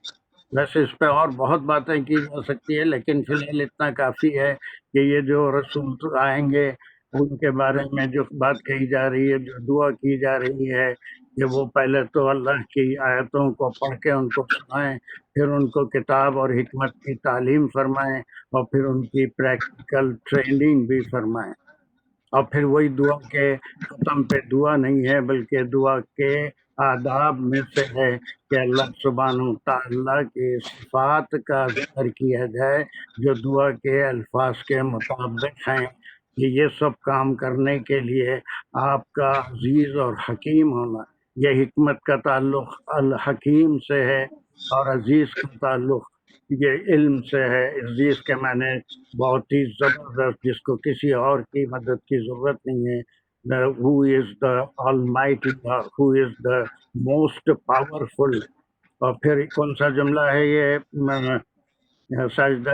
ویسے اس پہ اور بہت باتیں کی جا سکتی ہے، لیکن فی الحال اتنا کافی ہے کہ یہ جو رسول آئیں گے ان کے بارے میں جو بات کہی جا رہی ہے، جو دعا کی جا رہی ہے کہ وہ پہلے تو اللہ کی آیتوں کو پڑھ کے ان کو سنائیں، پھر ان کو کتاب اور حکمت کی تعلیم فرمائیں، اور پھر ان کی پریکٹیکل ٹریننگ بھی فرمائیں. اور پھر وہی دعا کے ختم پہ دعا نہیں ہے بلکہ دعا کے آداب میں سے ہے کہ اللہ سبحانہ تعالیٰ کے صفات کا ذکر کیا جائے جو دعا کے الفاظ کے مطابق ہیں. کہ یہ سب کام کرنے کے لیے آپ کا عزیز اور حکیم ہونا، یہ حکمت کا تعلق الحکیم سے ہے اور عزیز کا تعلق یہ علم سے ہے. عزیز کے معنی بہت ہی زبردست، جس کو کسی اور کی مدد کی ضرورت نہیں ہے. Who is the Almighty, who is the most powerful. اور پھر کون سا جملہ ہے یہ ساجدہ؟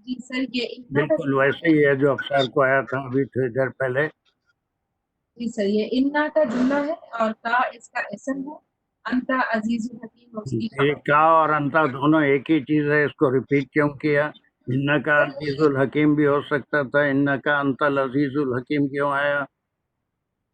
جی سر یہ بالکل ویسے ہی ہے جو افسر کو آیا تھا ابھی تھوڑی دیر پہلے. جی سر یہ انا کا جملہ ہے اور کا اس کا اسم ہے. انتا عزیز الحکیم اس کی یہ کا اور انتا دونوں ایک ہی چیز ہے، اس کو ریپیٹ کیوں کیا؟ ان کا عزیز الحکیم بھی ہو سکتا تھا، ان کا انت العزیز الحکیم کیوں آیا؟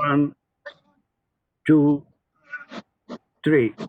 1 2 3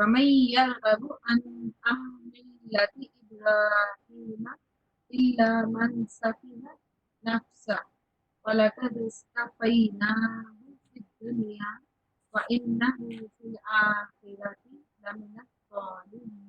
ومن يرغب عن ملة إبراهيم إلا من سفه نفسه ولقد اصطفيناه في الدنيا وإنه في الآخرة لمن الصالحين।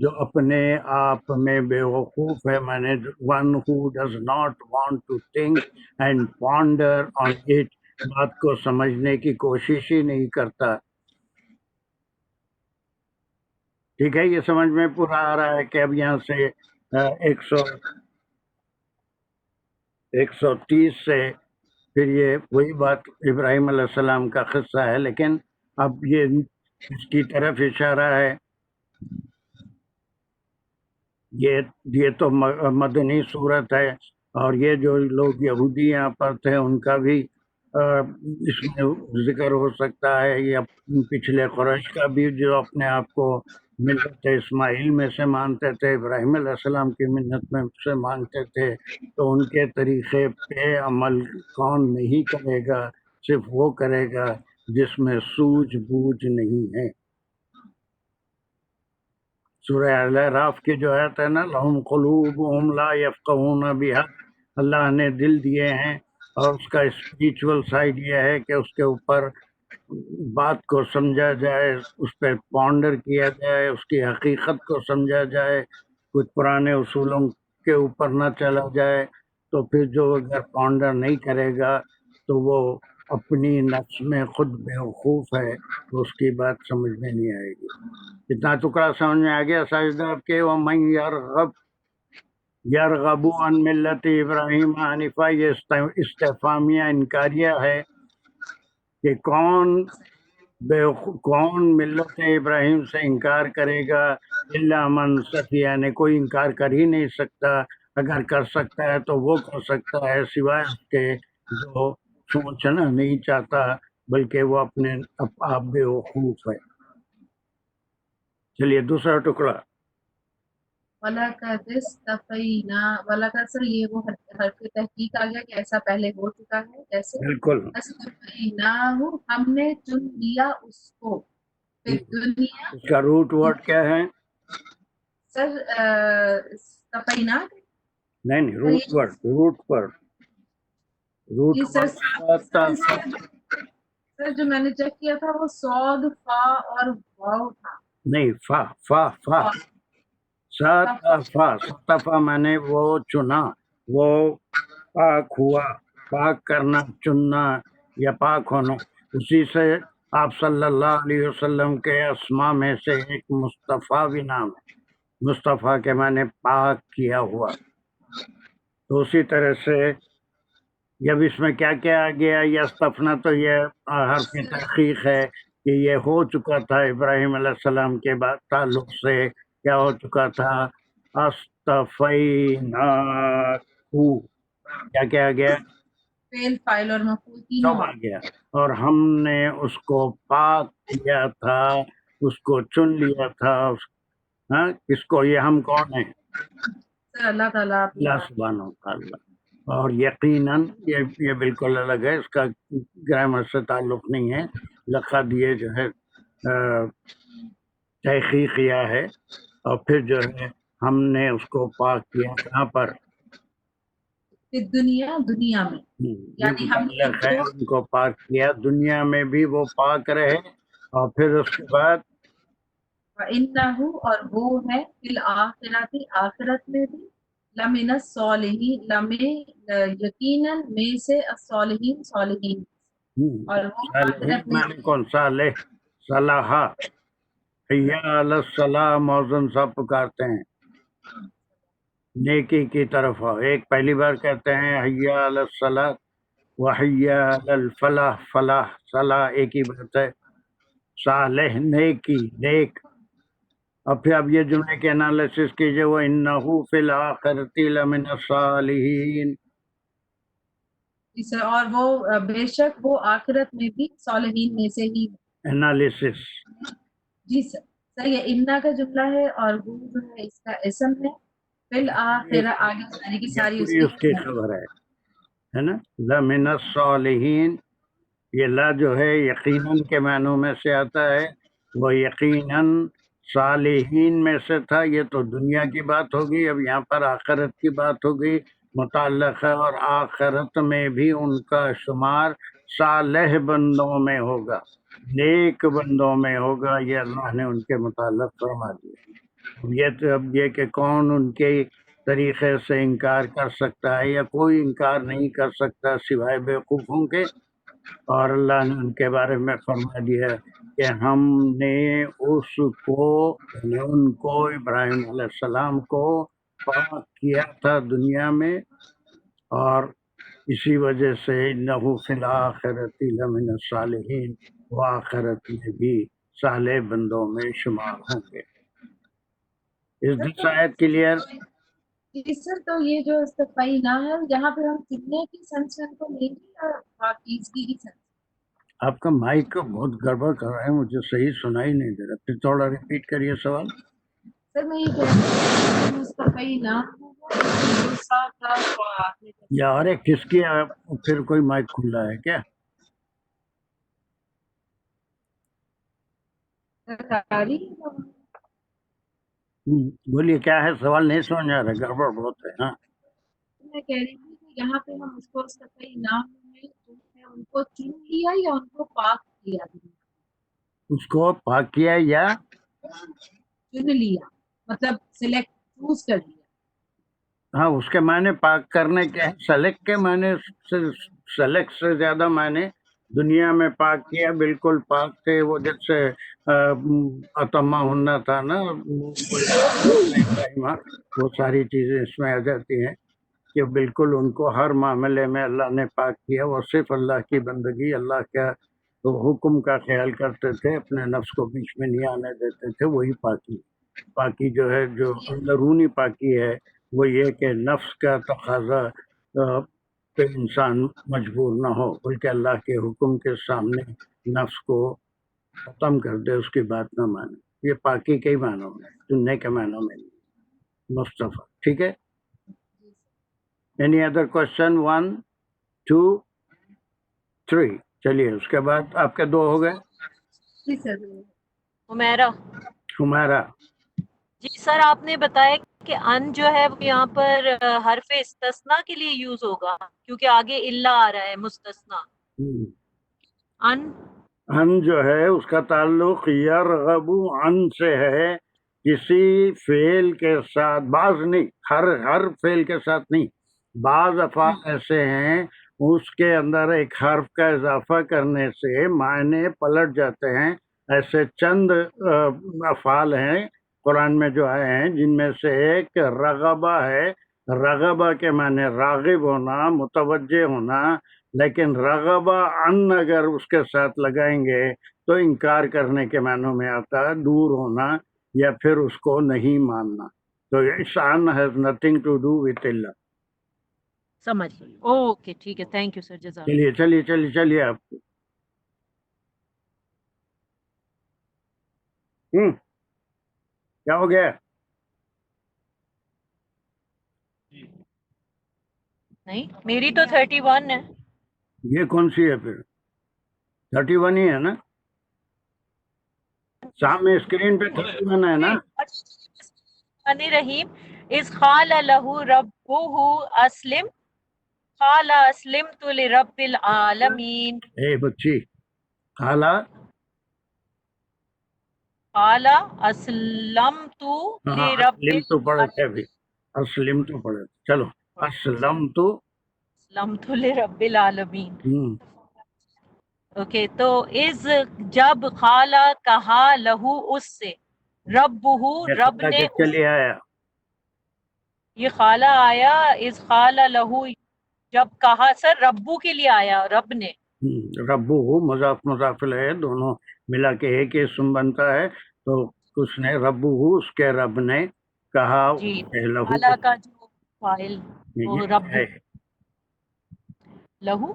جو اپنے آپ میں بیوقوف ہے، میں نے one who does not want to think and ponder on it, بات کو سمجھنے کی کوشش ہی نہیں کرتا. ٹھیک ہے، یہ سمجھ میں پورا آ رہا ہے کہ اب یہاں سے 130 سے پھر یہ وہی بات ابراہیم علیہ السلام کا قصہ ہے، لیکن اب یہ اس کی طرف اشارہ ہے. یہ تو مدنی صورت ہے، اور یہ جو لوگ یہودی یہاں پر تھے ان کا بھی اس میں ذکر ہو سکتا ہے، یا پچھلے قریش کا بھی جو اپنے آپ کو ملت اسماعیل میں سے مانتے تھے، ابراہیم علیہ السلام کی ملت میں سے مانتے تھے. تو ان کے طریقے پہ عمل کون نہیں کرے گا؟ صرف وہ کرے گا جس میں سوجھ بوجھ نہیں ہے. سورہ الاعراف کی جو آیت ہے نا، لہم قلوبہم لا یفقہون بہا، اللہ نے دل دیے ہیں، اور اس کا اسپریچول سائڈ یہ ہے کہ اس کے اوپر بات کو سمجھا جائے، اس پہ پونڈر کیا جائے، اس کی حقیقت کو سمجھا جائے، کچھ پرانے اصولوں کے اوپر نہ چلا جائے. تو پھر جو اگر پونڈر نہیں کرے گا تو وہ اپنی نفس میں خود بیوقوف ہے، تو اس کی بات سمجھ میں نہیں آئے گی. اتنا ٹکڑا سمجھ میں آ گیا ساجدہ آپ کے؟ وَمَن یرغب عن ملت ابراہیم حنیفہ، یہ استفہامیہ انکاریہ ہے کہ کون ملت ابراہیم سے انکار کرے گا؟ الا من سفیہ، یعنی کوئی انکار کر ہی نہیں سکتا. اگر کر سکتا ہے تو وہ کر سکتا ہے، سوائے اس کے جو سوچنا نہیں چاہتا، بلکہ وہ اپنے آپ بیوقوف ہے. چلیے دوسرا ٹکڑا. وَلَقَدِ اسْتَفَيْنَا، وَلَقَدْ سر یہ وہ حرف تحقیق آ گیا کہ ایسا پہلے ہو چکا ہے. جیسے بالکل اسْتَفَيْنَاهُ، ہم نے چن لیا اس کو. پھر دنیا، اس کا روٹ ورڈ کیا ہے؟ سر اسْتَفَيْنَا، نہیں روٹ جی سر جو میں نے چیک کیا تھا وہ صاد، فا اور واو تھا. نہیں، فا ستفا میں نے وہ چنا، وہ پاک ہوا، پاک کرنا، چننا یا پاک ہونا. اسی سے آپ صلی اللہ علیہ وسلم کے اسماء میں سے ایک مصطفیٰ بھی نام ہے. مصطفیٰ کے معنی پاک کیا ہوا. تو اسی طرح سے جب اس میں کیا کیا آ گیا، یستفنا، تو یہ حرف تحقیق ہے کہ یہ ہو چکا تھا ابراہیم علیہ السلام کے بعد تعلق سے. کیا ہو چکا تھا؟ اصطفیناہو، کیا آ گیا؟ فعل، فاعل اور مفعول سب تینوں آ گیا. اور ہم نے اس کو پاک کیا تھا، اس کو چن لیا تھا. ہاں، اس کو، یہ ہم کون ہیں؟ سر اللہ تعالیٰ. اللہ سبحانہ و تعالیٰ. اور یقیناً یہ بالکل الگ ہے، اس کا گرامر سے تعلق نہیں ہے. لقد یہ جو ہے تحقیقیہ ہے، اور پھر جو ہے ہم نے اس کو پاک کیا. کہاں پر؟ دنیا میں، یعنی ہم متعلق ہے، ان کو پاک کیا، دنیا میں بھی وہ پاک رہے. اور پھر اس کے بعد وَإِنَّهُ، اور وہ ہے، فی الآخرۃ، آخرت میں بھی، لمن الصالحین، یقیناً میں سے، الصالحین، صالحین. اور وہ آخرت میں میں کون صالح، صلاح، حی علی الصلاح، موزن صاحب پکارتے ہیں نیکی کی طرف. ایک پہلی بار کہتے ہیں حی علی الصلاح و حی علی الفلاح، فلاح صلاح ایک ہی بات ہے. صالح نیکی، نیک. اور پھر اب یہ جملے کے انالیسس کیجئے. وَإِنَّهُ فِي الْآخِرَةِ لَمِنَ الصَّالِحِينَ. سر، اور وہ بے شک وہ آخرت میں بھی صالحین میں سے ہی. انالیسس. جی سر یہ انا کا جملہ ہے، اور وہ جو ہے اس کا اسم ہے. فی الآخرہ، آگے ساری کی ساری اس کی خبر ہے نا. لَمِنَ الصَّالِحِينَ، یہ لا جو ہے یقیناً کے معنوں میں سے آتا ہے. وہ یقیناً صالحین میں سے تھا. یہ تو دنیا کی بات ہوگی. اب یہاں پر آخرت کی بات ہوگی، متعلق ہے. اور آخرت میں بھی ان کا شمار صالح بندوں میں ہوگا، نیک بندوں میں ہوگا. یہ اللہ نے ان کے متعلق فرما دیا. اب یہ کہ کون ان کے طریقے سے انکار کر سکتا ہے، یا کوئی انکار نہیں کر سکتا سوائے بیوقوفوں کے. اور اللہ نے ان کے بارے میں فرما دیا کہ ہم نے اس کو یعنی ان کو ابراہیم علیہ السلام کو پاک کیا تھا دنیا میں، اور اسی وجہ سے انہو فی الآخرۃ لمن الصالحین، وہ آخرت میں بھی صالح بندوں میں شمار ہوں گے. اس دس آیت کلیئر؟ جی سر، تو یہ جو استفائی نہ ہے یہاں پہ ہم چننے کی سنس میں کو لیں گے یا پاکیزگی کی سنس؟ آپ کا مائک کو بہت گڑبڑ کر رہا ہے، مجھے صحیح سنائی نہیں دے رہا، پھر تھوڑا ریپیٹ کریے سوال. سر میں یہ کہہ رہی ہوں مستفی نہ دوسرا کا یا اور ایک کس کی پھر کوئی مائک کھلا ہے کیا؟ بولیے کیا ہے سوال؟ نہیں سمجھ آ رہا، گڑبڑ بہت ہے. ہاں میں کہہ رہی تھی کہ یہاں پہ ہم اس کو استفائی نہ ان کو چن لیا یا ان کو پاک کیا؟ اس کو پاک کیا یا چن لیا مطلب سلیکٹ چوز کر لیا. ہاں اس کے معنی پاک کرنے کے ہیں، سلیکٹ کے معنی سے، سلیکٹ سے زیادہ معنی دنیا میں پاک کیا، بالکل پاک تھے وہ، جیسے اتما ہونا تھا نا وہ ساری چیزیں اس میں آ جاتی ہیں کہ بالکل ان کو ہر معاملے میں اللہ نے پاک کیا. وہ صرف اللہ کی بندگی، اللہ کا حکم کا خیال کرتے تھے، اپنے نفس کو بیچ میں نہیں آنے دیتے تھے، وہی پاکی. پاکی جو ہے، جو اندرونی پاکی ہے، وہ یہ کہ نفس کا تقاضا پہ انسان مجبور نہ ہو، بلکہ اللہ کے حکم کے سامنے نفس کو ختم کر دے، اس کی بات نہ مانے. یہ پاکی کے ہی معنوں میں، چننے کے معنوں میں نہیں. مصطفیٰ ٹھیک ہے. Any other question? 1 2 3. چلیے اس کے بعد آپ کے 2 ہو گئے. جی سر. ہمارا جی سر، آپ نے بتایا کہ ان جو ہے وہ یہاں پر حرف استثناء کے لیے یوز ہوگا کیونکہ آگے الا آ رہا ہے مستثنا. ان جو ہے اس کا تعلق یرغب عن سے ہے، کسی فعل کے ساتھ، بعض نہیں، ہر فعل کے ساتھ نہیں. بعض افعال ایسے ہیں اس کے اندر ایک حرف کا اضافہ کرنے سے معنی پلٹ جاتے ہیں. ایسے چند افعال ہیں قرآن میں جو آئے ہیں، جن میں سے ایک رغبہ ہے. رغبہ کے معنی راغب ہونا، متوجہ ہونا، لیکن رغبہ ان اگر اس کے ساتھ لگائیں گے تو انکار کرنے کے معنوں میں آتا ہے، دور ہونا یا پھر اس کو نہیں ماننا. تو in has nothing to do with اللہ. سمجھ گئی. اوکے ٹھیک ہے، تھینک یو سر، جزاک. چلیے آپ کیا ہو گیا؟ نہیں میری تو 31 ہے. یہ کون سی ہے پھر؟ 31 ہی ہے نا؟ سامنے اسکرین پہ 31 ہے نا؟ رحیم اس قال له ربه اسلم قال اسلمت لرب العالمین. اے بچی، قال اسلمت لرب اسلم تو پڑھے تھے ابھی، اسلم تو پڑھے تھے. چلو اسلم تو لرب العالمین. اوکے تو از جب خالا کہا لہو اس سے ربہ رب نے کس کے لیے آیا؟ یہ خالہ آیا از خالہ لہو جب کہا سر ربو کے لیے آیا رب نے. ربو مضاف مضاف ہے، دونوں ملا کے ایک ہی اسم بنتا ہے. تو اس نے ربو اس کے رب نے کہا جی لہو خالہ کا جو فاعل وہ رب لہو،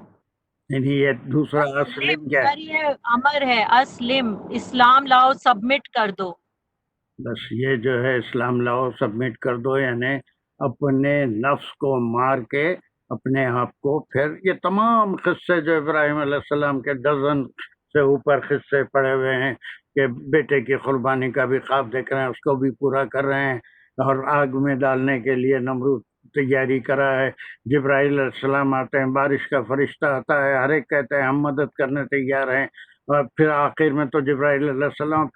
یعنی یہ دوسرا اسلم کیا ہے؟ یہ امر ہے اسلم، اسلام لاؤ، سبمٹ کر دو. بس یہ جو ہے اسلام لاؤ، سبمٹ کر دو، یعنی اپنے نفس کو مار کے اپنے آپ کو. پھر یہ تمام قصے جو ابراہیم علیہ السلام کے ڈزن سے اوپر قصے پڑے ہوئے ہیں کہ بیٹے کی قربانی کا بھی خواب دیکھ رہے ہیں، اس کو بھی پورا کر رہے ہیں، اور آگ میں ڈالنے کے لیے نمرود تیاری کرا ہے. جبرائیل علیہ السلام آتے ہیں، بارش کا فرشتہ آتا ہے، ہر ایک کہتے ہیں ہم مدد کرنے تیار ہیں، اور پھر آخر میں تو جبرائیل علیہ السلام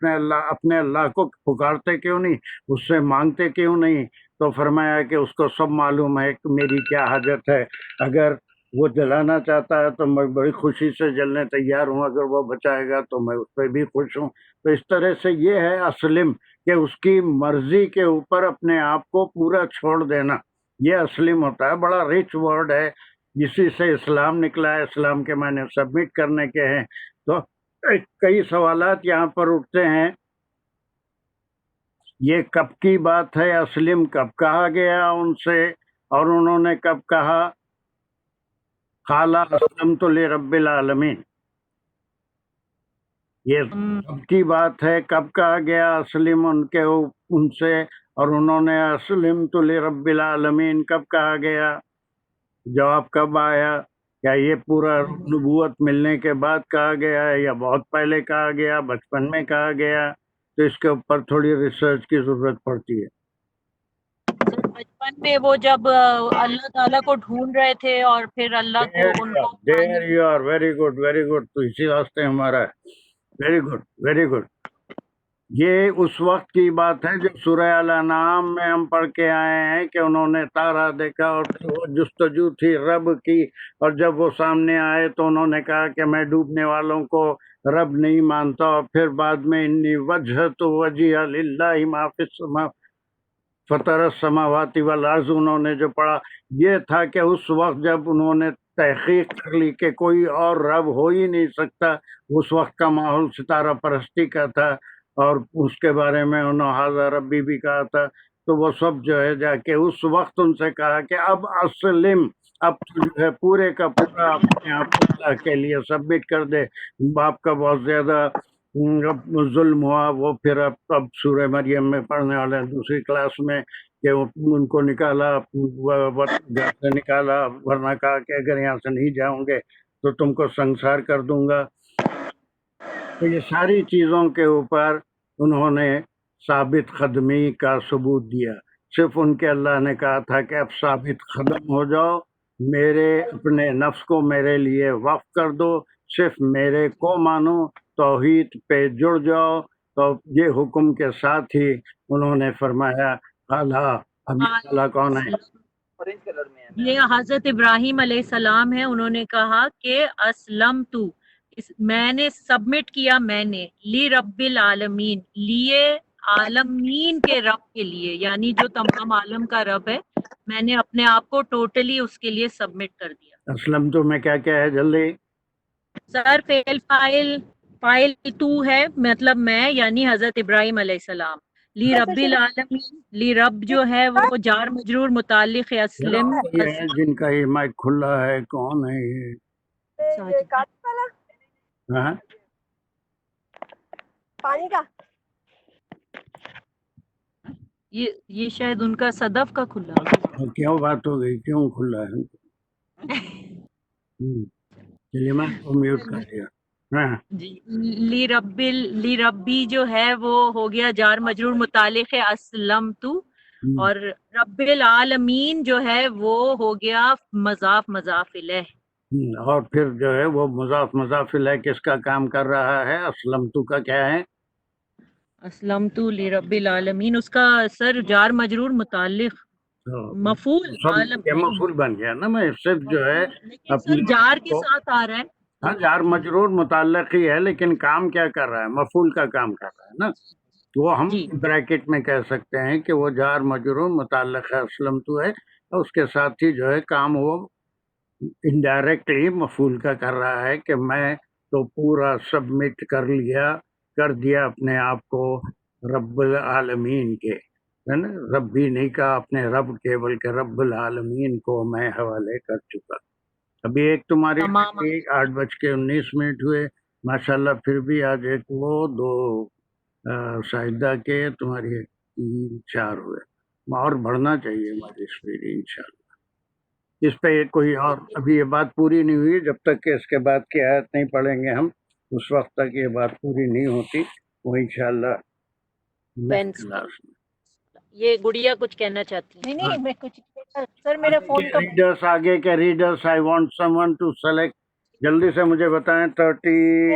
اپنے اللہ کو پکارتے کیوں نہیں، اس سے مانگتے کیوں نہیں؟ تو فرمایا کہ اس کو سب معلوم ہے کہ میری کیا حاجت ہے، اگر وہ جلانا چاہتا ہے تو میں بڑی خوشی سے جلنے تیار ہوں، اگر وہ بچائے گا تو میں اس پہ بھی خوش ہوں۔ تو اس طرح سے یہ ہے اسلم، کہ اس کی مرضی کے اوپر اپنے آپ کو پورا چھوڑ دینا، یہ اسلم ہوتا ہے۔ بڑا ریچ ورڈ ہے، اسی سے اسلام نکلا ہے، اسلام کے معنی سبمٹ کرنے کے ہیں۔ تو کئی سوالات یہاں پر اٹھتے ہیں، یہ کب کی بات ہے؟ اسلم کب کہا گیا ان سے، اور انہوں نے کب کہا؟ قال اسلمت لرب العالمین، یہ کب کی بات ہے؟ کب کہا گیا اسلم ان سے، اور انہوں نے اسلمت لرب العالمین کب کہا گیا؟ جواب کب آیا؟ کیا یہ پورا نبوت ملنے کے بعد کہا گیا ہے، یا بہت پہلے کہا گیا، بچپن میں کہا گیا؟ تو اس کے اوپر تھوڑی ریسرچ کی ضرورت پڑتی ہے۔ بچپن میں وہ جب اللہ تعالیٰ کو ڈھونڈ رہے تھے اور پھر اللہ کو ان کو there you are, very good very good, تو اسی واسطے ہمارا ویری گڈ ویری گڈ۔ یہ اس وقت کی بات ہے جو سورہ الانعام میں ہم پڑھ کے آئے ہیں کہ انہوں نے تارا دیکھا اور پھر وہ جستجو تھی رب کی، اور جب وہ سامنے آئے تو انہوں نے کہا کہ میں ڈوبنے والوں کو رب نہیں مانتا، اور پھر بعد میں انی وجہت وجیہ للہ ما فی السماء فطر السماوات والارض انہوں نے جو پڑھا، یہ تھا کہ اس وقت جب انہوں نے تحقیق کر لی کہ کوئی اور رب ہو ہی نہیں سکتا، اس وقت کا ماحول ستارہ پرستی کا تھا، اور اس کے بارے میں انہوں ہاذا ربی بھی کہا تھا، تو وہ سب جو ہے جا کے اس وقت ان سے کہا کہ اب اسلم، اب جو ہے پورے کا پورا اپنے آپ کو اللہ کے لیے سبمٹ کر دے۔ باپ کا بہت زیادہ ظلم ہوا، وہ پھر اب سورہ مریم میں پڑھنے والے ہیں دوسری کلاس میں، کہ ان کو نکالا، گھر سے نکالا، ورنہ کہا کہ اگر یہاں سے نہیں جاؤں گے تو تم کو سنسار کر دوں گا۔ تو یہ ساری چیزوں کے اوپر انہوں نے ثابت قدمی کا ثبوت دیا۔ صرف ان کے اللہ نے کہا تھا کہ اب ثابت قدم ہو جاؤ، میرے اپنے نفس کو میرے لیے وقف کر دو، صرف میرے کو مانو، توحید پہ جڑ جاؤ۔ تو یہ حکم کے ساتھ ہی انہوں نے فرمایا اللہ، اب یہ اللہ کون ہے؟ یہ حضرت ابراہیم علیہ السلام ہے، انہوں نے کہا کہ اسلمت، میں نے سبمٹ کیا، میں نے لی رب العالمین، لیے عالمین کے رب کے لیے، یعنی جو تمام عالم کا رب ہے، میں نے اپنے آپ کو ٹوٹلی اس کے لیے سبمٹ کر دیا۔ اسلم تو میں کیا کیا ہے جلدی؟ سر فائل تو ہے، مطلب میں یعنی حضرت ابراہیم علیہ السلام، لی رب العالمین، لی رب جو ہے وہ جار مجرور متعلق ہے اسلم۔ یہ ہے جن کا یہ مائک کھلا ہے، کون ہے یہ؟ ہاں پانی کا یہ شاید ان کا صدف کا کھلا ہے۔ کیوں بات ہو گئی، کیوں کھلا ہے؟ چلیے میں کو میوٹ کر دیا۔ ہاں جی، لی ربی جو ہے وہ ہو گیا جار مجرور متعلق ہے اسلمت، اور رب العالمین جو ہے وہ ہو گیا مضاف الیہ۔ اور پھر جو ہے وہ مضاف الیہ کس کا کام کر رہا ہے؟ اسلمتو کا کیا ہے؟ اسلمت لرب العالمین، اس کا سر جار مجرور متعلق مفعول سب یہ مفعول بن گیا نا، میں صرف جو ہے لیکن سر جار کے ساتھ آ رہا ہے۔ ہاں جار مجرور متعلق ہی ہے، لیکن کام کیا کر رہا ہے؟ مفعول کا کام کر رہا ہے نا، وہ ہم بریکٹ میں کہہ سکتے ہیں کہ وہ جار مجرور متعلق ہے، اسلمتو ہے، اور اس کے ساتھ ہی جو ہے کام وہ انڈائریکٹلی مفعول کا کر رہا ہے کہ میں تو پورا سبمٹ کر دیا اپنے آپ کو رب العالمین کے، ہے نا، رب بھی نہیں کہا اپنے رب کے، بلکہ رب العالمین کو میں حوالے کر چکا۔ ابھی ایک تمہاری 8:19 ہوئے، ماشاءاللہ، پھر بھی آج ایک وہ 2 شاہدہ کے، تمہاری 3-4 ہوئے، اور بڑھنا چاہیے ہماری اسپیڈ انشاءاللہ۔ اس پہ کوئی اور ابھی یہ بات پوری نہیں ہوئی، جب تک کہ اس کے بعد کی آیت نہیں پڑھیں گے ہم، اس وقت تک یہ بات پوری نہیں ہوتی، وہ انشاءاللہ یہ گڑیا کچھ کہنا چاہتی ہے؟ نہیں میں کچھ سر میرا فون کا ریڈرز آگے کے readers, I want someone to select, جلدی سے مجھے بتائیں 30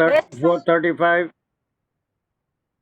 34 35।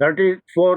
34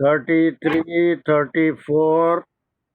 33 34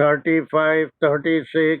35 36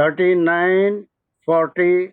39 40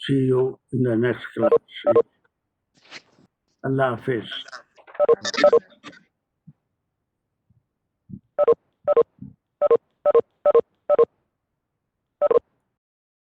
see you in the next class. Allah Hafiz.